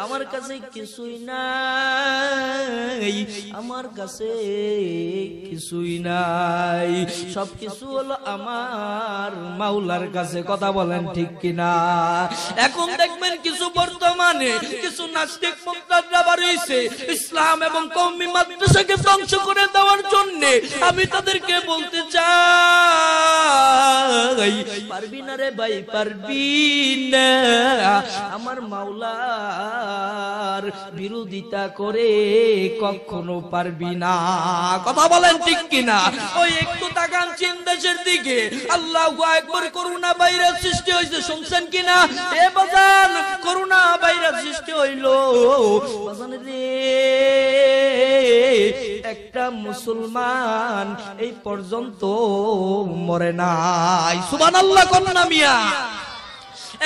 আমার কাছে কিছুই নাই, আমার কাছে কিছুই নাই, সবকিছু হলো আমার মাওলার কাছে। কথা বলেন ঠিক কিনা? এখন দেখবেন কিছু বর্তমানে কিছু নাস্তিক মুক্তাররা বাড়িয়েছে ইসলাম এবং কওমি মাদ্রাসাকে ধ্বংস করে দেওয়ার জন্য। আমি তাদেরকে বলতে চাই, পারবি না রে ভাই, পারবি না। আমার মাওলার বিরোধিতা করে কখনো পারবি না। কথা বলেন ঠিক কিনা? ওই একটু তাকান চীন দেশের দিকে, আল্লাহু আকবার, করোনা ভাইরাস সৃষ্টি হয়েছে, শুনছেন কিনা? এ বাজান, করোনা ভাইরাস সৃষ্টি হইল বাজান রে, একটা মুসলমান এই পর্যন্ত মরে নাই। সুবহানাল্লাহ কন্যা মিয়া,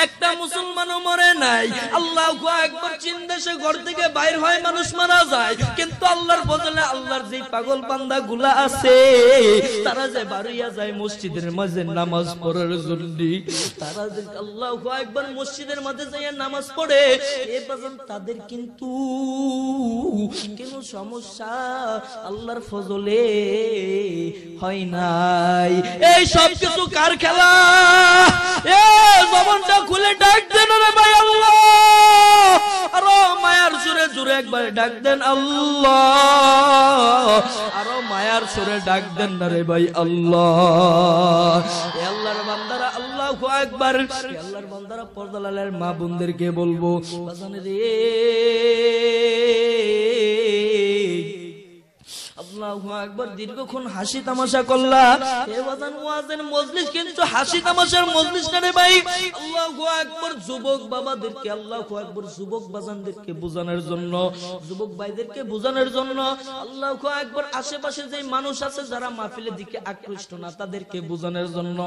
একটা মুসলমানও মরে নাই। আল্লাহু আকবার। চীন দেশে ঘর থেকে বাইর হয় মানুষ মারা যায়, কিন্তু আল্লাহর বদলে আল্লাহর যে পাগল বান্দা গুলা আছে, তারা যে বাড়িয়া যায় মসজিদের মাঝে নামাজ পড়ার জন্য, তারা যে আল্লাহু আকবার মসজিদের মাঝে যাইয়া নামাজ পড়ে, এ বাজান তাদের কিন্তু কোনো সমস্যা আল্লাহর ফজলে হয় নাই। এই সব কিছু কার খেলা? এ জবানটা খুলে ডাক দেন রে ভাই আল্লাহ, আরো মায়ার সুরে জুড়ে একবার ডাক দেন আল্লাহ, আরো মায়ার সুরে ডাক দেন না রে ভাই আল্লাহ। এ আল্লাহর বান্দারা আল্লাহু আকবার। এ আল্লাহর বান্দারা পর্দালালের মা বোনদেরকে বলবো বাজান রে, আল্লাহু আকবার। দীর্ঘক্ষণ হাসি তামাশা করলা, এ বাজান ওয়াজের মজলিস কিন্তু হাসি তামাশার মজলিস না রে ভাই। আল্লাহু আকবার। যুবক বাবাদেরকে আল্লাহু আকবার, যুবক বাজানদেরকে বোঝানোর জন্য, যুবক ভাইদেরকে বোঝানোর জন্য আল্লাহু আকবার। আশেপাশে যে মানুষ আছে যারা মাহফিলের দিকে আকৃষ্ট না, তাদেরকে বোঝানোর জন্য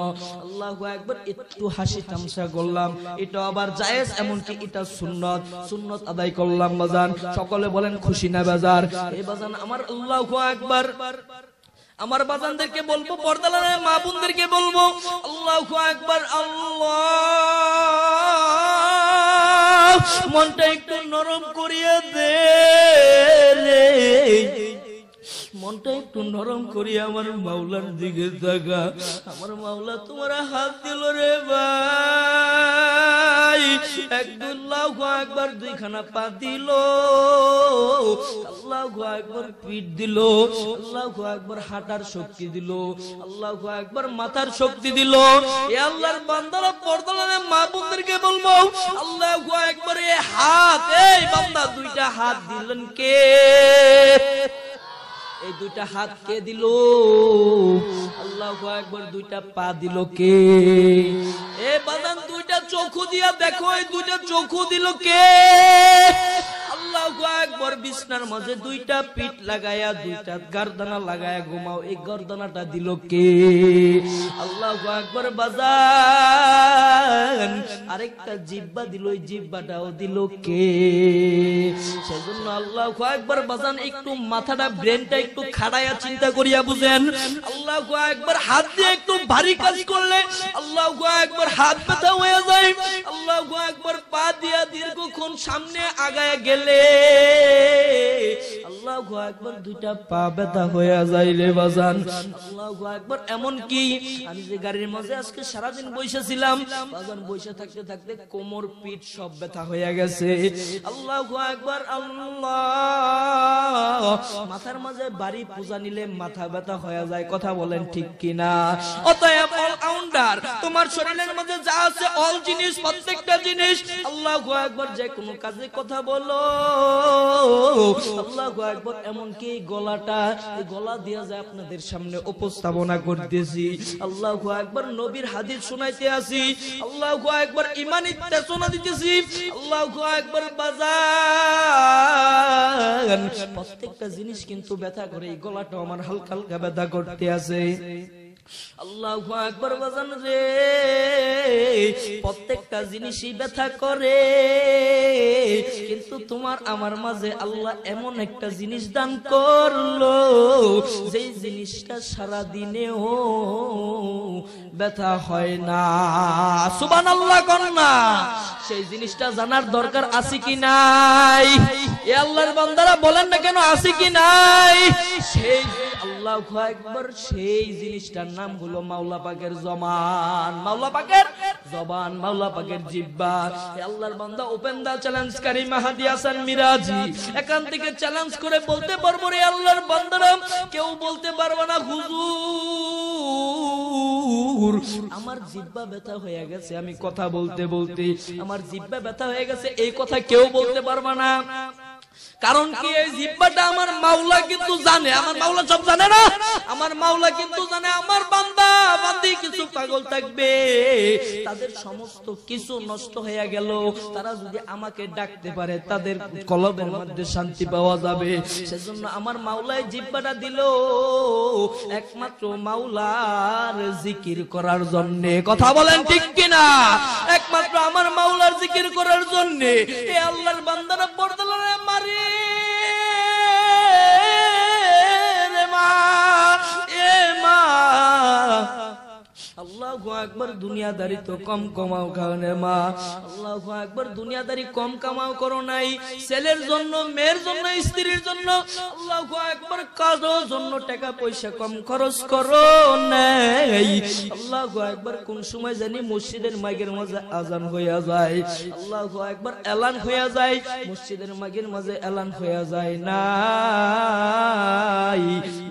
আল্লাহু আকবার একটু হাসি তামাশা করলাম। এটা আবার জায়েজ, এমনকি এটা সুন্নত, সুন্নত আদায় করলাম বাজান। সকলে বলেন খুশি না বাজার? এই বাজান আমার আল্লাহু আকবার। আমার বাজানদেরকে বলবো, পর্দালানের মা বোনদেরকে বলবো আল্লাহু আকবার। আল্লাহ, মনটা একটু নরম করিয়ে দে রে, মনটা একটু নরম করিয়ে আমার মাওলার দিকে তাকা। আমার মাওলা তোমার হাত দিল রে ভাই, আল্লাহু আকবার, দুইখানা পা দিল, আল্লাহু আকবার পিঠ দিল, আল্লাহু আকবার হাঁটার শক্তি দিল, আল্লাহু আকবার মাথার শক্তি দিল। এ আল্লাহর বান্দারা পর্দালানের মা বোনদেরকে বলবো আল্লাহু আকবার। এই হাত, এই বান্দা দুইটা হাত দিলেন কে? এই দুইটা হাত কে দিল? আল্লাহু আকবার। দুইটা পা দিল কে? এ বাজান দুইটা চোখু দিয়া দেখো, এই দুইটা চোখু দিল কে? আল্লাহ আল্লাহু আকবার। বিছনার মাঝে দুইটা পিঠ লাগায়া দুইটা গর্দনা লাগায়া ঘুমাও, এই গর্দনাটা দিল কে? আল্লাহু আকবার বাজান। আরেকটা জিহ্বা দিল, ওই জিহ্বাটাও দিল কে? সেজন্য আল্লাহু আকবার বাজান, একটু মাথাটা ব্রেনটা একটু খাড়ায়া চিন্তা করিয়া বুঝেন। আল্লাহু আকবার। হাত দিয়ে একটু ভারী কাজ করলে আল্লাহু আকবার হাত ব্যথা হয়ে যায়। আল্লাহু আকবার। পা দিয়া দীর্ঘক্ষণ সামনে আগায় গেলে আল্লাহু আকবার দুইটা পা ব্যথা হয়ে যায় রে বাজান। আল্লাহু আকবার। এমন কি আমি যে গাড়ির মাঝে আজকে সারাদিন বসেছিলাম বাজান, বসে থাকতে থাকতে কোমর পিঠ সব ব্যথা হয়ে গেছে। আল্লাহু আকবার। আল্লাহ। মাথার মাঝে বাড়ি পূজা নিলে মাথা ব্যথা হয়ে যায়, কথা বলেন ঠিক কিনা? অতএব অল রাউন্ডার, তোমার শরীরের মধ্যে যা আছে অল জিনিস, প্রত্যেকটা জিনিস আল্লাহু আকবার। যে কোনো কাজে কথা বলো আল্লাহু আকবার। এমনকি গলাটা, এই গলা দিয়া যায় আপনাদের সামনে উপস্থাপনা করতেছি। আল্লাহু আকবার। নবীর হাদিস শোনাইতে আছি। আল্লাহু আকবার। ঈমানী তেজনা দিতেছি। আল্লাহু আকবার বাজান। প্রত্যেকটা জিনিস কিন্তু ব্যথা করে, এই গলাটা আমার হালকা হালকা ব্যথা করতে আছে। আল্লাহু আকবার বাজান রে। প্রত্যেকটা জিনিসই ব্যথা করে, কিন্তু তোমার আমার মাঝে আল্লাহ এমন একটা জিনিস দান করলো, যেই জিনিসটা সারা দিনেও ব্যথা হয় না। সুবহানাল্লাহ কন্যা। সেই জিনিসটা জানার দরকার আছে কি নাই? এ আল্লাহর বান্দারা বলেন না কেন, আছে কি নাই? সেই আল্লাহু আকবার। সেই জিনিসটার নাম হলো মাওলা পাকের জবান, মাওলা পাকের জবান, মাওলা পাকের জিহ্বা। আল্লাহর বান্দা ওপেন দা চ্যালেঞ্জকারী মাহাদি হাসান মিরাজি এখান থেকে চ্যালেঞ্জ করে বলতে পারবো রে আল্লাহর বান্দারা, কেউ বলতে পারবে না হুজুর আমার জিহ্বা ব্যথা হয়ে গেছে, আমি কথা বলতে বলতে আমার জিহ্বা ব্যথা হয়ে গেছে, এই কথা কেউ বলতে পারবে না। কারণ কি? এই জিহ্বাটা আমার মাওলা কিন্তু জানে। আমার মাওলা সব জানে না? আমার মাওলা কিন্তু জানে আমার বান্দা বান্দি কিছু পাগল থাকবে, তাদের সমস্ত কিছু নষ্ট হয়ে গেল, তারা যদি আমাকে ডাকতে পারে তাদের কলবের মধ্যে শান্তি পাওয়া যাবে। সেজন্য আমার মাওলাই জিহ্বাটা দিল একমাত্র মাওলার জিকির করার জন্য। কথা বলেন ঠিক কিনা? একমাত্র আমার মাওলার জিকির করার জন্য। এই আল্লাহর বান্দারা পর্দারে মারি আল্লাহু আকবার। দুনিয়াদারি তো কম কামাও কারণে মা, আল্লাহু আকবার। দুনিয়াদারি কম কামাও করো নাই, ছেলের জন্য, মেয়ের জন্য, স্ত্রীর জন্য, আল্লাহু আকবার, কাজের জন্য টাকা পয়সা কম খরচ করো নাই। আল্লাহু আকবার। কোন সময় জানি মসজিদের মাইকের মাঝে আজান হইয়া যায়, আল্লাহু আকবার, এলান হইয়া যায়, মসজিদের মাইকের মাঝে এলান হইয়া যায়, নাই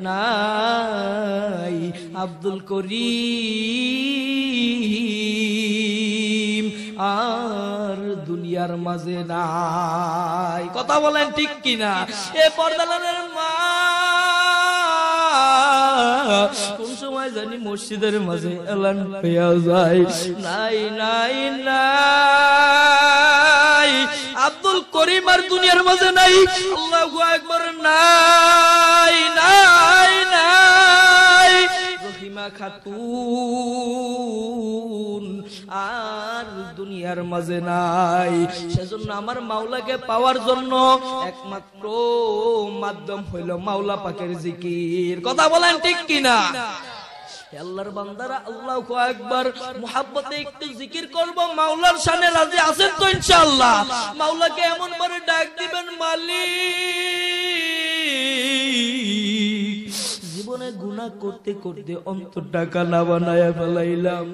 নাই আব্দুল করিম আর দুনিয়ার মাঝে নাই। কথা বলেন ঠিক কিনা? এ পর্দালানের মা কোন সময় জানি মসজিদের মাঝে এলান হইয়া যায়, নাই নাই নাই আব্দুল করিম আর দুনিয়ার মাঝে নাই। আল্লাহু আকবার। নাই নাই নাই রহিমা খাতুন আর দুনিয়ার মাঝে নাই। সেজন্য আমার মাওলাকে পাওয়ার জন্য একমাত্র মাধ্যম হইল মাওলা পাকের জিকির। কথা বলেন ঠিক কিনা? আল্লাহর বান্দারা আল্লাহু আকবার মুহাব্বতে একটু জিকির করব, মাওলার শানে রাজি আছেন তো ইনশাআল্লাহ? মাওলাকে এমন ভাবে ডাক দিবেন, মালিক জীবনে গুনাহ করতে করতে অন্তরটা কানা বানায়া ফেলাইলাম,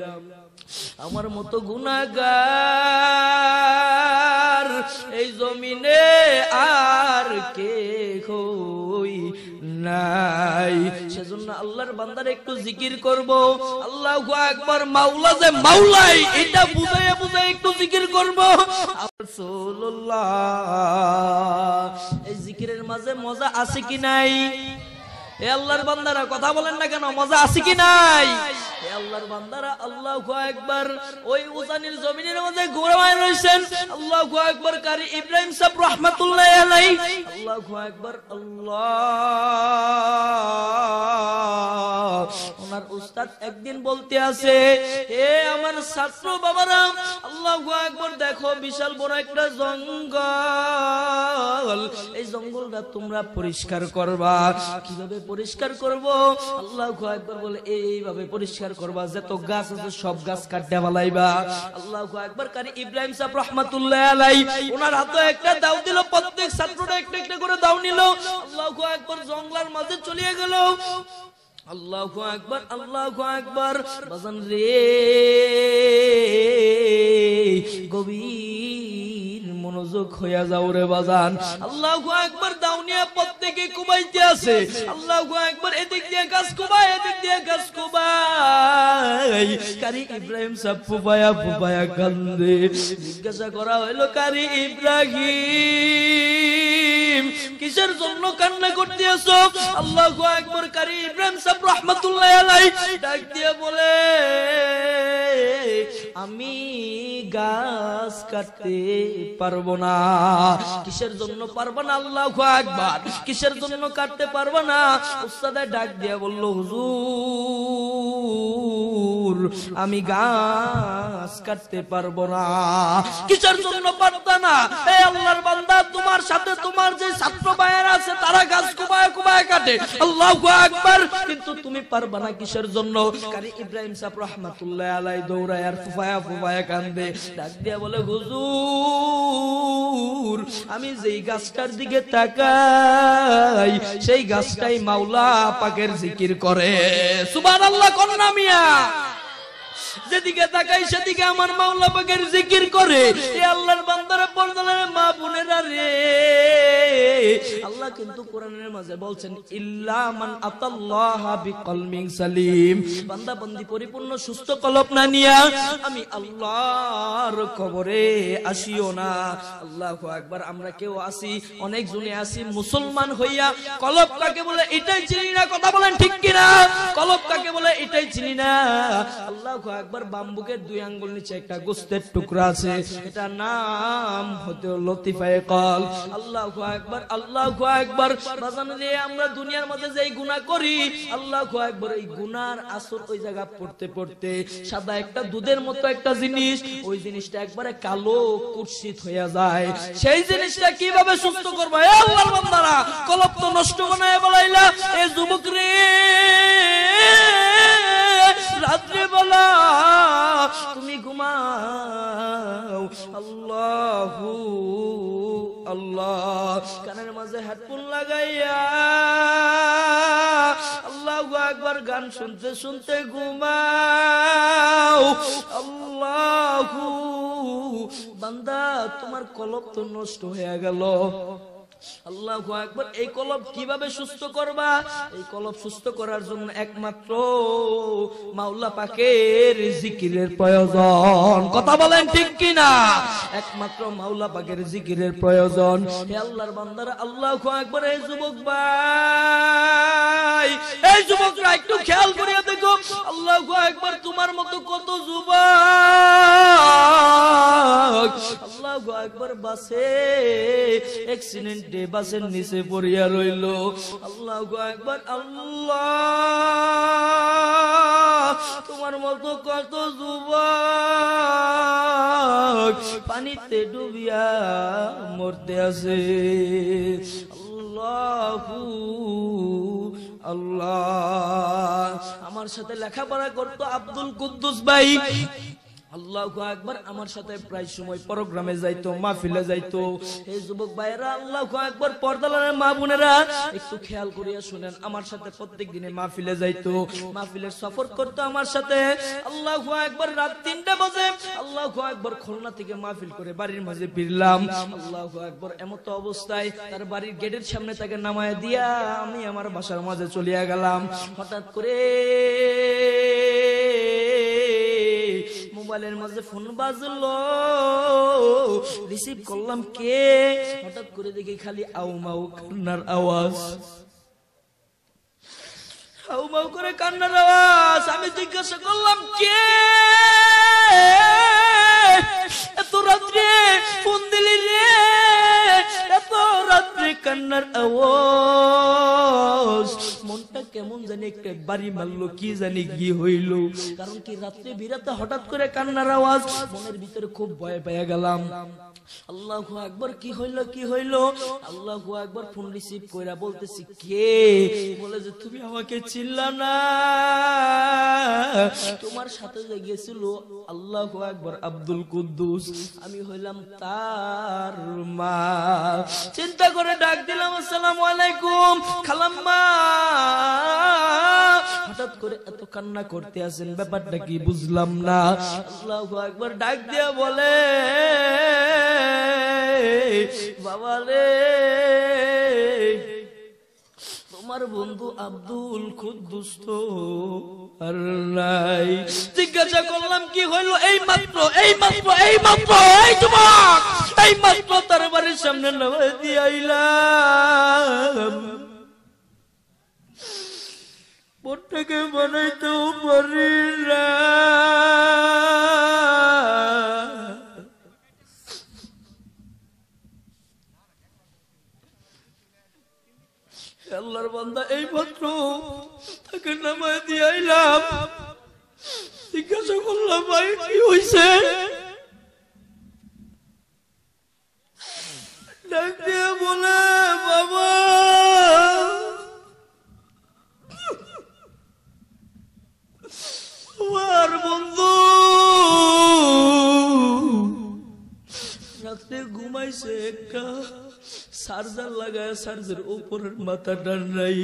আমার মতো গুনাহগার এই জমিনে আর কে কই নাই। সেজন্য আল্লাহর বান্দার একটু জিকির করব, আল্লাহু আকবার। মাওলা যে মাওলাই এটা বুঝাইয়া বুঝাই একটু জিকির করব। রাসূলুল্লাহ এই জিকিরের মাঝে মজা আছে কি নাই? হে আল্লাহর বান্দারা কথা বলেন না কেন, মজা আছে কি নাই? হে আল্লাহর বান্দারা আল্লাহু আকবার। ওই উজানির জমিনের মধ্যে ঘোরায় রইছেন। আল্লাহু আকবার। কারি ইব্রাহিম সাহেব রাহমাতুল্লাহি আলাইহি। আল্লাহু আকবার। আল্লাহ। ওনার উস্তাদ একদিন বলতে আছে, হে আমার ছাত্র বাবারা, আল্লাহু আকবার, দেখো বিশাল বড় একটা জঙ্গল, এই জঙ্গলটা তোমরা পরিষ্কার করবা। কিভাবে পরিষ্কার করব? আল্লাহু আকবার বলে, এইভাবে পরিষ্কার করবা, যত গাছ আছে সব গাছ কাটিয়ে ফেলাইবা। আল্লাহু আকবার। কারি ইব্রাহিম সাহেব রাহমাতুল্লাহি আলাইহি ওনার হাতে একটা দাও দিল, প্রত্যেক ছাত্রটা একটা একটা করে দাও নিল। আল্লাহু আকবার। জঙ্গলের মাঝে চলে গেল। আল্লাহু আকবার। আল্লাহু আকবার। বাজান রে, গভীর মনোযোগ হইয়া যাও রে বাজান। আল্লাহু আকবার। দাউনিয়া প্রত্যেকে কুবাইতে আছে। আল্লাহু আকবার। এদিক দিয়ে গাছ কুবাই, এদিক দিয়ে গাছ কুবাই। কারি ইব্রাহিম সাহেব ফুবায়া ফুবায়া কান্দে। জিজ্ঞাসা করা হইল, কারি ইব্রাহিম, কিসের জন্য কান্না করতে আছো? আল্লাহু আকবার। কারি ইব্রাহিম সাহেব রাহমাতুল্লাহি আলাইহি ডাক দিয়ে বলে, আমি গাছ কাটতে পারবো না। কিসের জন্য পারবো না? আল্লাহু আকবার। কিসের জন্য কাটতে পারবো না? উস্তাদে ডাক দিয়ে বলল, হুজুর, আমি গাছ কাটতে পারবো না। কিসের জন্য পারতা না? এই আল্লাহর বান্দা, তোমার সাথে তোমার যে ছাত্র ভাইয়েরা আছে তারা গাছ কুবায় কুবায় কাটে। আল্লাহু আকবার। কিন্তু তুমি পারবা না, কিসের জন্য? কারি ইব্রাহিম সাহেব রাহমাতুল্লাহি আলাইহি দৌড়ায় আর ফুফায়া ফুফায়া কান্দে। ডাক দিয়া বলে, হুজুর, আমি যেই গাছটার দিকে তাকাই সেই গাছটাই মাওলা পাকের জিকির করে। সুবহানাল্লাহ কন্যা মিয়া। যেদিকে তাকাই সেদিকে আমার মাওলা পাকের জিকির করে। এ আল্লাহর বান্দারা, পর্দার মা বোনেরা রে, আল্লাহ কিন্তু কোরআনের মাঝে বলছেন, ইল্লা মান আতাল্লাহা বিকলবিন সালিম। বান্দা বান্দি পরিপূর্ণ সুস্থ কলব না নিয়া আমি আল্লাহর কবরে আসিও না। আল্লাহু আকবার। আমরা কেউ আসি, অনেক জনে আসি মুসলমান হইয়া কলব কাকে বলে এটাই চিনি না। কথা বলেন ঠিক কিনা? কলব কাকে বলে এটাই চিনি না। আল্লাহু আকবার। বাম্বুকের দুই আঙ্গুল নিচে একটা গোস্তের টুকরা আছে, এটা নাম হতে লতিফায়ে কল। আল্লাহু আকবার। আল্লাহু আকবার। বাজান রে, আমরা দুনিয়ার মধ্যে যেই গুনাহ করি, আল্লাহু আকবার, এই গুনার আসর ওই জায়গা পড়তে পড়তে সাদা একটা দুধের মতো একটা জিনিস, ওই জিনিসটা একবারে কালো কুৎসিত হইয়া যায়। সেই জিনিসটা কিভাবে সুস্থ করব? এ আল্লাহর বান্দারা, কলব তো নষ্ট বানায় বলাইলা। এ যুবক রে, রাত্রে বেলা তুমি ঘুমাও, আল্লাহু আল্লাহ কানের মাঝে হেডফোন লাগাইয়া আল্লাহু আকবার গান শুনতে শুনতে ঘুমাও। আল্লাহু বান্দা, তোমার কলব তো নষ্ট হয়ে গেল। আল্লাহু আকবার। এই কলব কিভাবে সুস্থ করবা? এই কলব সুস্থ করার জন্য একমাত্র মাওলা পাকের জিকিরের প্রয়োজন। কথা বলেন ঠিক কিনা? একমাত্র মাওলা পাকের জিকিরের প্রয়োজন। হে আল্লাহর বান্দারা, আল্লাহু আকবার। এই যুবক ভাই, এই যুবকরা একটু খেয়াল করিয়া দেখো। আল্লাহু আকবার। তোমার মতো কত যুবক আল্লাহু আকবার বাসে অ্যাক্সিডেন্ট বাসের নিচে পড়িয়া রইল। আল্লাহু আকবার। আল্লাহ, তোমার মতো কত যুবক পানিতে ডুবিয়া মরতে আছে। আল্লাহু আল্লাহ। আমার সাথে লেখাপড়া করতো আব্দুল কুদ্দুস ভাই। আল্লাহু আকবার। আমার সাথে প্রায় সময় প্রোগ্রামে যাইতো, মাহফিলে যাইতো। এই যুবক ভাইয়েরা, আল্লাহু আকবার, পর্দার মা বোনেরা, একটু খেয়াল করিয়া শুনেন। আমার সাথে প্রত্যেক দিনে মাহফিলে যাইতো, মাহফিলের সফর করতো আমার সাথে। আল্লাহু আকবার। রাত 3টা বাজে আল্লাহু আকবার খুলনা থেকে মাহফিল করে বাড়ির মাঝে ফিরলাম। আল্লাহু আকবার। এমত অবস্থায় তার বাড়ির গেটের সামনে তাকে নামায় দিয়া আমি আমার বাসার মাঝে চলিয়া গেলাম। হঠাৎ করে মোবাইলের মাঝে ফোন বাজলো, রিসিভ করলাম। কে? হঠাৎ করে দেখি খালি আউ মাউ কান্নার আওয়াজ। হাউমাউ করে কান্নার আওয়াজ। আমি জিজ্ঞাসা করলাম কে এত রাত্রে ফোন দিলি রে, এত রাত্রে কান্নার আওয়াজ। মনটা কেমন জানি একটা বাড়ি মারলো, কি জানি কি হইল। কারণ কি রাত্রে বিরাতে হঠাৎ করে কান্নার আওয়াজ, মনের ভিতরে খুব ভয় পেয়ে গেলাম। আল্লাহু আকবার, কি হইল কি হইল? আল্লাহু আকবার, ফোন রিসিভ কইরা বলতেছি কে? বলে যে তুমি আমাকে চিনলা না, তোমার সাথে যে গেছিল আল্লাহু আকবার আব্দুল কুদ্দুস, আমি হইলাম তার মা। চিন্তা করে ডাক দিলাম আসসালামু আলাইকুম খালাম্মা। হঠাৎ করে এত কান্না করতে আছেন, ব্যাপারটা কি বুঝলাম না। আল্লাহু আকবার ডাক দিয়া বলে বাবা রে, তোমার বন্ধু আব্দুল কুদ্দুস তো আর নাই। জিজ্ঞাসা করলাম কি হইল? এই মাত্র এই যুবক, এই মাত্র তার বাড়ির সামনে নামাজ দিয়ে আইলাম, মনটাকে বানাইতেও পারি না। আল্লাহর বান্দা এই মাত্র তাকে নামায় দিয়ে আইলাম। জিজ্ঞাসা করলাম ভাই কি হইছে? ডাক দিয়ে বলে বাবা আমার বন্ধু রাত্রে ঘুমাইছে, একটা চার্জার লাগায় চার্জের উপরের মাথাটা নাই।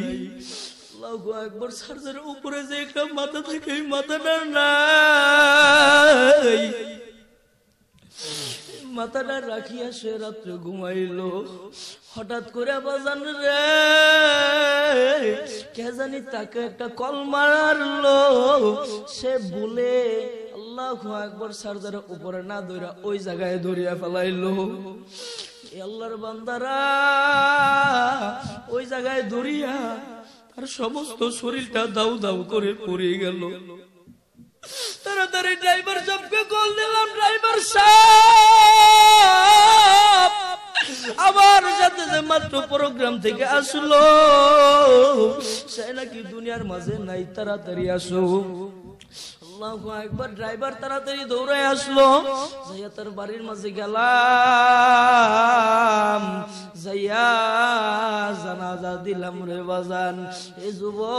আল্লাহু আকবার, চার্জের উপরে যে একটা মাথা থাকে এই মাথাটা নাই। মাথাটা রাখিয়া সে রাত্রে ঘুমাইলো। হঠাৎ করে বাজান রে কে জানি তাকে একটা কল মারলো। সে বলে আল্লাহু আকবার চার্জারের উপরে না ধরে ওই জায়গায় ধরিয়া ফেলাইলো। আল্লাহর বান্দারা ওই জায়গায় ধরিয়া তার সমস্ত শরীরটা দাউ দাউ করে পড়ে গেল। তাড়াতাড়ি ড্রাইভার সাহেবকে কল দিলাম, ড্রাইভার সাহেব আমার সাথে যে মাত্র প্রোগ্রাম থেকে আসলো সে নাকি দুনিয়ার মাঝে নাই, তাড়াতাড়ি আসো। আল্লাহু আকবার, ড্রাইভার তাড়াতাড়ি দৌড়ায় আসলো। যাইয়া তার বাড়ির মাঝে গেলাম, যাইয়া জানাজা দিলাম রে বাজান। এ যুবক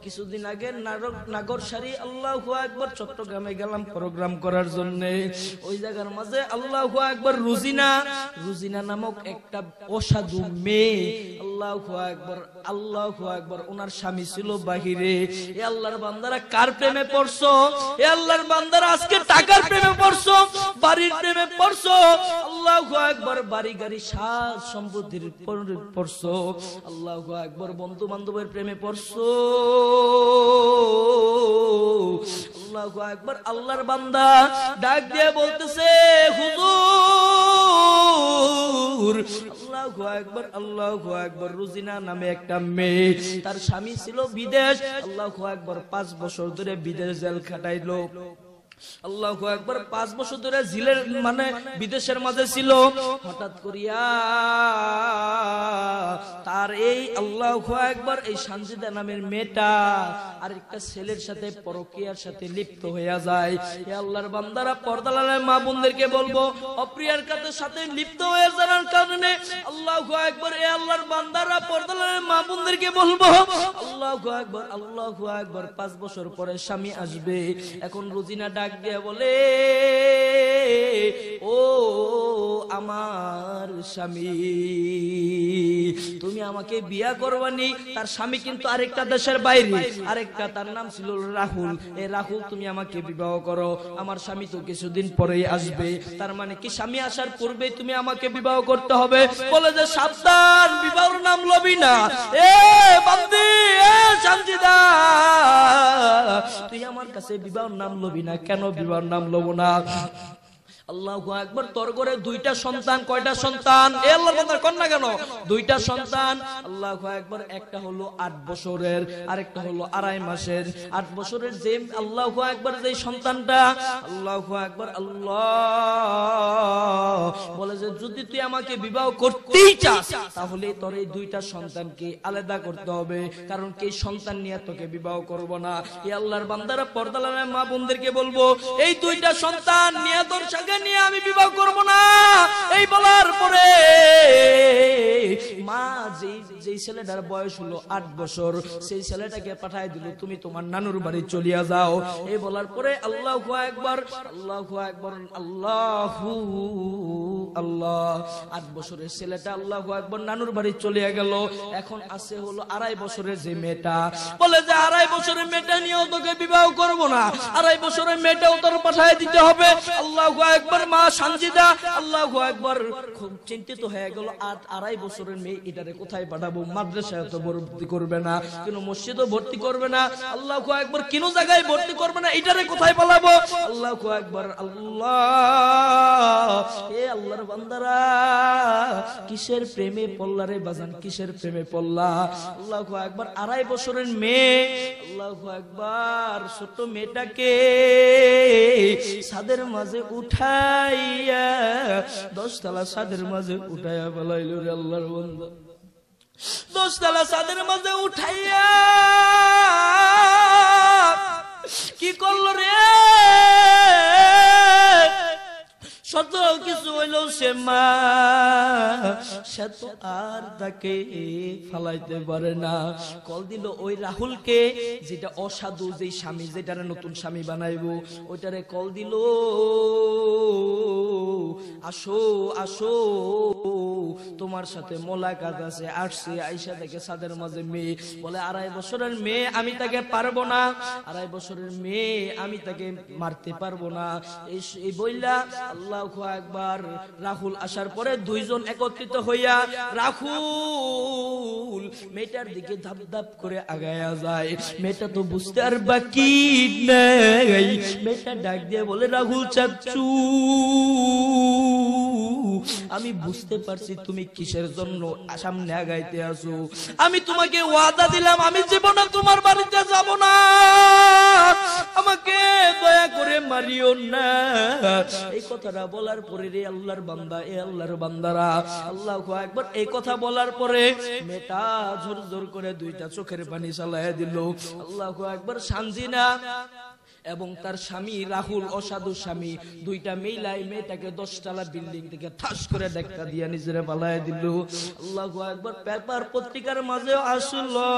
কিছুদিন আগে নাগরসারি আল্লাহু আকবার চট্টগ্রামে গেলাম প্রোগ্রাম করার জন্য। ওই জায়গার মাঝে আল্লাহু আকবার রুজিনা নামক একটা অসাধু মেয়ে, আল্লাহু আকবার ওনার স্বামী ছিল বাহিরে। এ আল্লাহর বান্দারা কার প্রেমে পড়ছো? এ আল্লাহর বান্দারা আজকে টাকার প্রেমে পড়ছো, বাড়ির প্রেমে পড়ছো, আল্লাহু আকবার বাড়ি গাড়ি সাজ সম্পত্তির পড়ছো, আল্লাহু আকবার বন্ধু বান্ধবের প্রেমে পড়ছো। আল্লাহু আকবার, আল্লাহর বান্দা ডাক দিয়ে বলতেছে হুজুর আল্লাহু আকবার রুজিনা নামে একটা মেয়ে, তার স্বামী ছিল বিদেশ। আল্লাহু আকবার 5 বছর ধরে বিদেশ জেল খাটাইলো। আল্লাহু আকবার 5 বছর ধরে জেলের মানে বিদেশের মাঝে ছিল। হঠাৎ করিয়া তার এই আল্লাহু আকবার এই সানজিদা নামের মেয়েটা আরেকটা ছেলের সাথে পরকীয়ার সাথে লিপ্ত হয়ে যায়। এ আল্লাহর বান্দারা পর্দালালের মা বোনদেরকে বলবো, অপ্রিয়ার কাজের সাথে লিপ্ত হয়ে যাওয়ার কারণে আল্লাহু আকবার এ আল্লাহর বান্দারা পর্দালালের মা বোনদেরকে বলবো আল্লাহু আকবার 5 বছর পরে স্বামী আসবে। এখন রুজিনা ডাক দিয়ে বলে, ও আমার স্বামী তুমি আমাকে বিয়া করবানি? তার স্বামী কিন্তু আরেকটা দেশের বাইরে, আরেকটা তার নাম ছিল রাহুল। এ রাহুল তুমি আমাকে বিবাহ করো, আমার স্বামী তো কিছুদিন পরেই আসবে। তার মানে কি স্বামী আসার পূর্বে তুমি আমাকে বিবাহ করতে হবে? বলে যে সাবধান, বিবাহর নাম লবি না। এ বান্দি, এ সানজিদা, তুই আমার কাছে বিবাহর নাম লবি না। কেন বিবাহর নাম লব না? আল্লাহু আকবার। তোর ঘরে দুইটা সন্তান, কয়টা সন্তান? এ আল্লাহর বান্দা কোন না কেন? দুইটা সন্তান। আল্লাহু আকবার। একটা হলো 8 বছরের, আরেকটা হলো 2.5 মাসের। 8 বছরের যে আল্লাহু আকবার যে সন্তানটা, আল্লাহু আকবার, আল্লাহ বলে যে যদি তুই আমাকে বিবাহ করতেই চাস তাহলে তোর এই দুইটা সন্তানকে আলাদা করতে হবে, কারণ কে সন্তান নিয়ে তোকে বিবাহ করব না। এ আল্লাহর বান্দারা, পর্দার মা বোনদেরকে বলবো, এই দুইটা সন্তান নিয়ে তোর সঙ্গে নিয়ে আমি বিবাহ করব না। এই বলার পরে মা যেই ছেলেটার বয়স হলো 8 বছর, সেই ছেলেটাকে পাঠায় দিল, তুমি তোমার নানুর বাড়ি চলিয়া যাও। এই বলার পরে আল্লাহু আকবার, আল্লাহু আকবার, আল্লাহু আল্লাহ। 8 বছরের ছেলেটা আল্লাহু আকবার নানুর বাড়ি চলিয়া গেল। এখন আছে হলো 2.5 বছরের যে মেয়েটা, বলে যে 2.5 বছরের মেয়েটা নিয়েও তোকে বিবাহ করব না, 2.5 বছরের মেয়েটাও তোর পাঠায় দিতে হবে। আল্লাহু আকবার। মা সানজিদা আল্লাহু আকবার খুব চিন্তিত হয়ে গেল, 2.5 বছরের মেয়ে, এটারে কোথায় পাঠাবো? মাদ্রাসায় তো ভর্তি করবে না, কোনো মসজিদও ভর্তি করবে না, আল্লাহু আকবার, কোনো জায়গায় ভর্তি করবে না, এটারে কোথায় পালাবো? আল্লাহু আকবার, আল্লাহ। এ আল্লাহর বান্দারা, কিসের প্রেমে পড়লা রে বাজান, কিসের প্রেমে পড়লা? আল্লাহু আকবার। 2.5 বছরের মেয়ে, আল্লাহু আকবার, ছোট মেয়েটাকে ছাদের মাঝে উঠাইয়া 10 তলা ছাদের মাঝে উঠাইয়া ফেলাইল রে আল্লাহর বান্দা। 10 তলা ছাদের মাঝে উঠাইয়া কি করলো রে? শত কিছু হইল, সে মা সে তো আর তাকে ফালাইতে পারে না। কল দিল ওই রাহুলকে, যেটা অসাধু, যেই স্বামী, যেটারে নতুন স্বামী বানাইবো, ওইটারে কল দিল, আসো আসো, তোমার সাথে মোলাকাত আছে। আসছে, আইসা থেকে ছাদের মাঝে মেয়ে, বলে 2.5 বছরের মেয়ে, আমি তাকে পারবো না, 2.5 বছরের মেয়ে, আমি তাকে মারতে পারবো না। এই বইলা আল্লাহু আকবার। রাহুল আসার পরে দুইজন একত্রিত হইয়া রাহুল মেয়েটার দিকে ধাপ ধাপ করে আগায়া যায়। মেয়েটা তো বুঝতে আর বাকি নেই, মেয়েটা ডাক দিয়ে বলে, রাহুল চাচু, আমি বুঝতে পারছি তুমি কিসের জন্য সামনে আগাইতে আসো। আমি তোমাকে ওয়াদা দিলাম আমি জীবনে তোমার বাড়িতে যাব না, আমাকে দয়া করে মারিও না। এই কথাটা বলার পরে রে আল্লাহর বান্দা, এ আল্লাহর বান্দারা, আল্লাহু আকবার, এই কথা বলার পরে মেয়েটা জোর জোর করে দুইটা চোখের পানি চালায়া দিল। আল্লাহু আকবার। সানজিনা এবং তার স্বামী রাহুল, অসাধু স্বামী, দুইটা মিলাই মেয়েটাকে 10 তলা বিল্ডিং থেকে ঠাস করে ধাক্কা দিয়ে নিজেরে পালায় দিল। আল্লাহু আকবার। পেপার পত্রিকার মাঝে আসলো,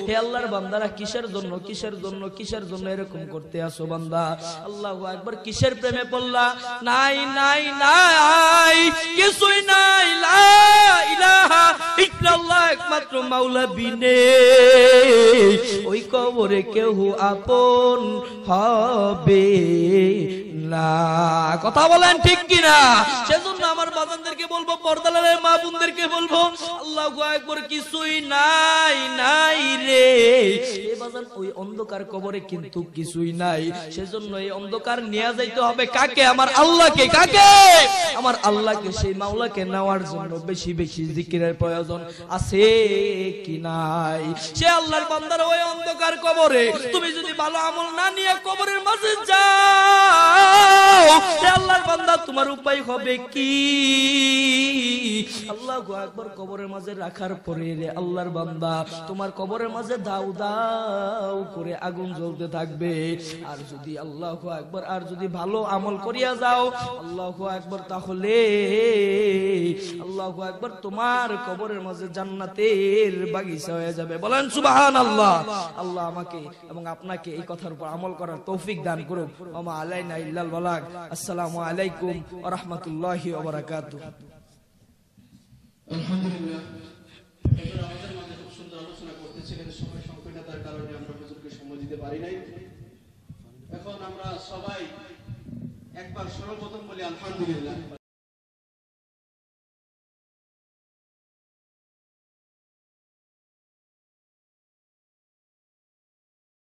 হে আল্লাহর বান্দারা, কিসের জন্য, কিসের জন্য, কিসের জন্য এরকম করতে আসো বান্দা? আল্লাহু আকবার। কিসের প্রেমে পড়লা? নাই নাই নাই, কিছুই নাই, লা ইলাহা ইল্লাল্লাহ, একমাত্র মাওলা বিনে ওই কবরে কেউ আপন হবে না। কথা বলেন ঠিক কিনা? সেজন্য আমার বাজানদেরকে বলবো, পর্দালার মা বোনদেরকে বলবো, আল্লাহু আকবার, কিছুই নাই, নাই রে এ বাজান, ওই অন্ধকার কবরে কিন্তু কিছুই নাই। সেজন্য এই অন্ধকার নিয়ে যাইতে হবে কাকে? আমার আল্লাহকে। কাকে? আমার আল্লাহকে। সেই মাওলাকে নেওয়ার জন্য বেশি বেশি জিকিরের প্রয়োজন আছে কি নাই? সে আল্লাহর বান্দার ওই অন্ধকার কবরে তুমি যদি ভালো আমল না নিয়ে কবরের মাঝে যাও, হে আল্লাহর বান্দা, তোমার উপায় হবে কি? আল্লাহু আকবার। কবরের মাঝে রাখার পরে রে আল্লাহর বান্দা, তোমার কবরের মাঝে দাউ দাউ করে আগুন জ্বলতে থাকবে। আর যদি আল্লাহু আকবার, আর যদি ভালো আমল করিয়া যাও, আল্লাহু আকবার, তাহলে আল্লাহু আকবার, তোমার কবরের মাঝে জান্নাতের বাগিচা হয়ে যাবে। বলেন সুবহানাল্লাহ। আল্লাহ আমাকে এবং আপনাকে এই কথার উপর আমল করার তৌফিক দান করুন। ওমা আলাইনা ইল্লাল বালাগ। আসসালামু আলাইকুম ওয়া রাহমাতুল্লাহি ওয়া বারাকাতুহু। আলহামদুলিল্লাহ, এবার আমাদের মাঝে খুব সুন্দর আলোচনা করতেছিলেন, সময় সংকীর্ণতার কারণে আমরা হুজুরকে সময় দিতে পারি নাই। এখন আমরা সবাই একবার সর্বপ্রথম বলি আলহামদুলিল্লাহ।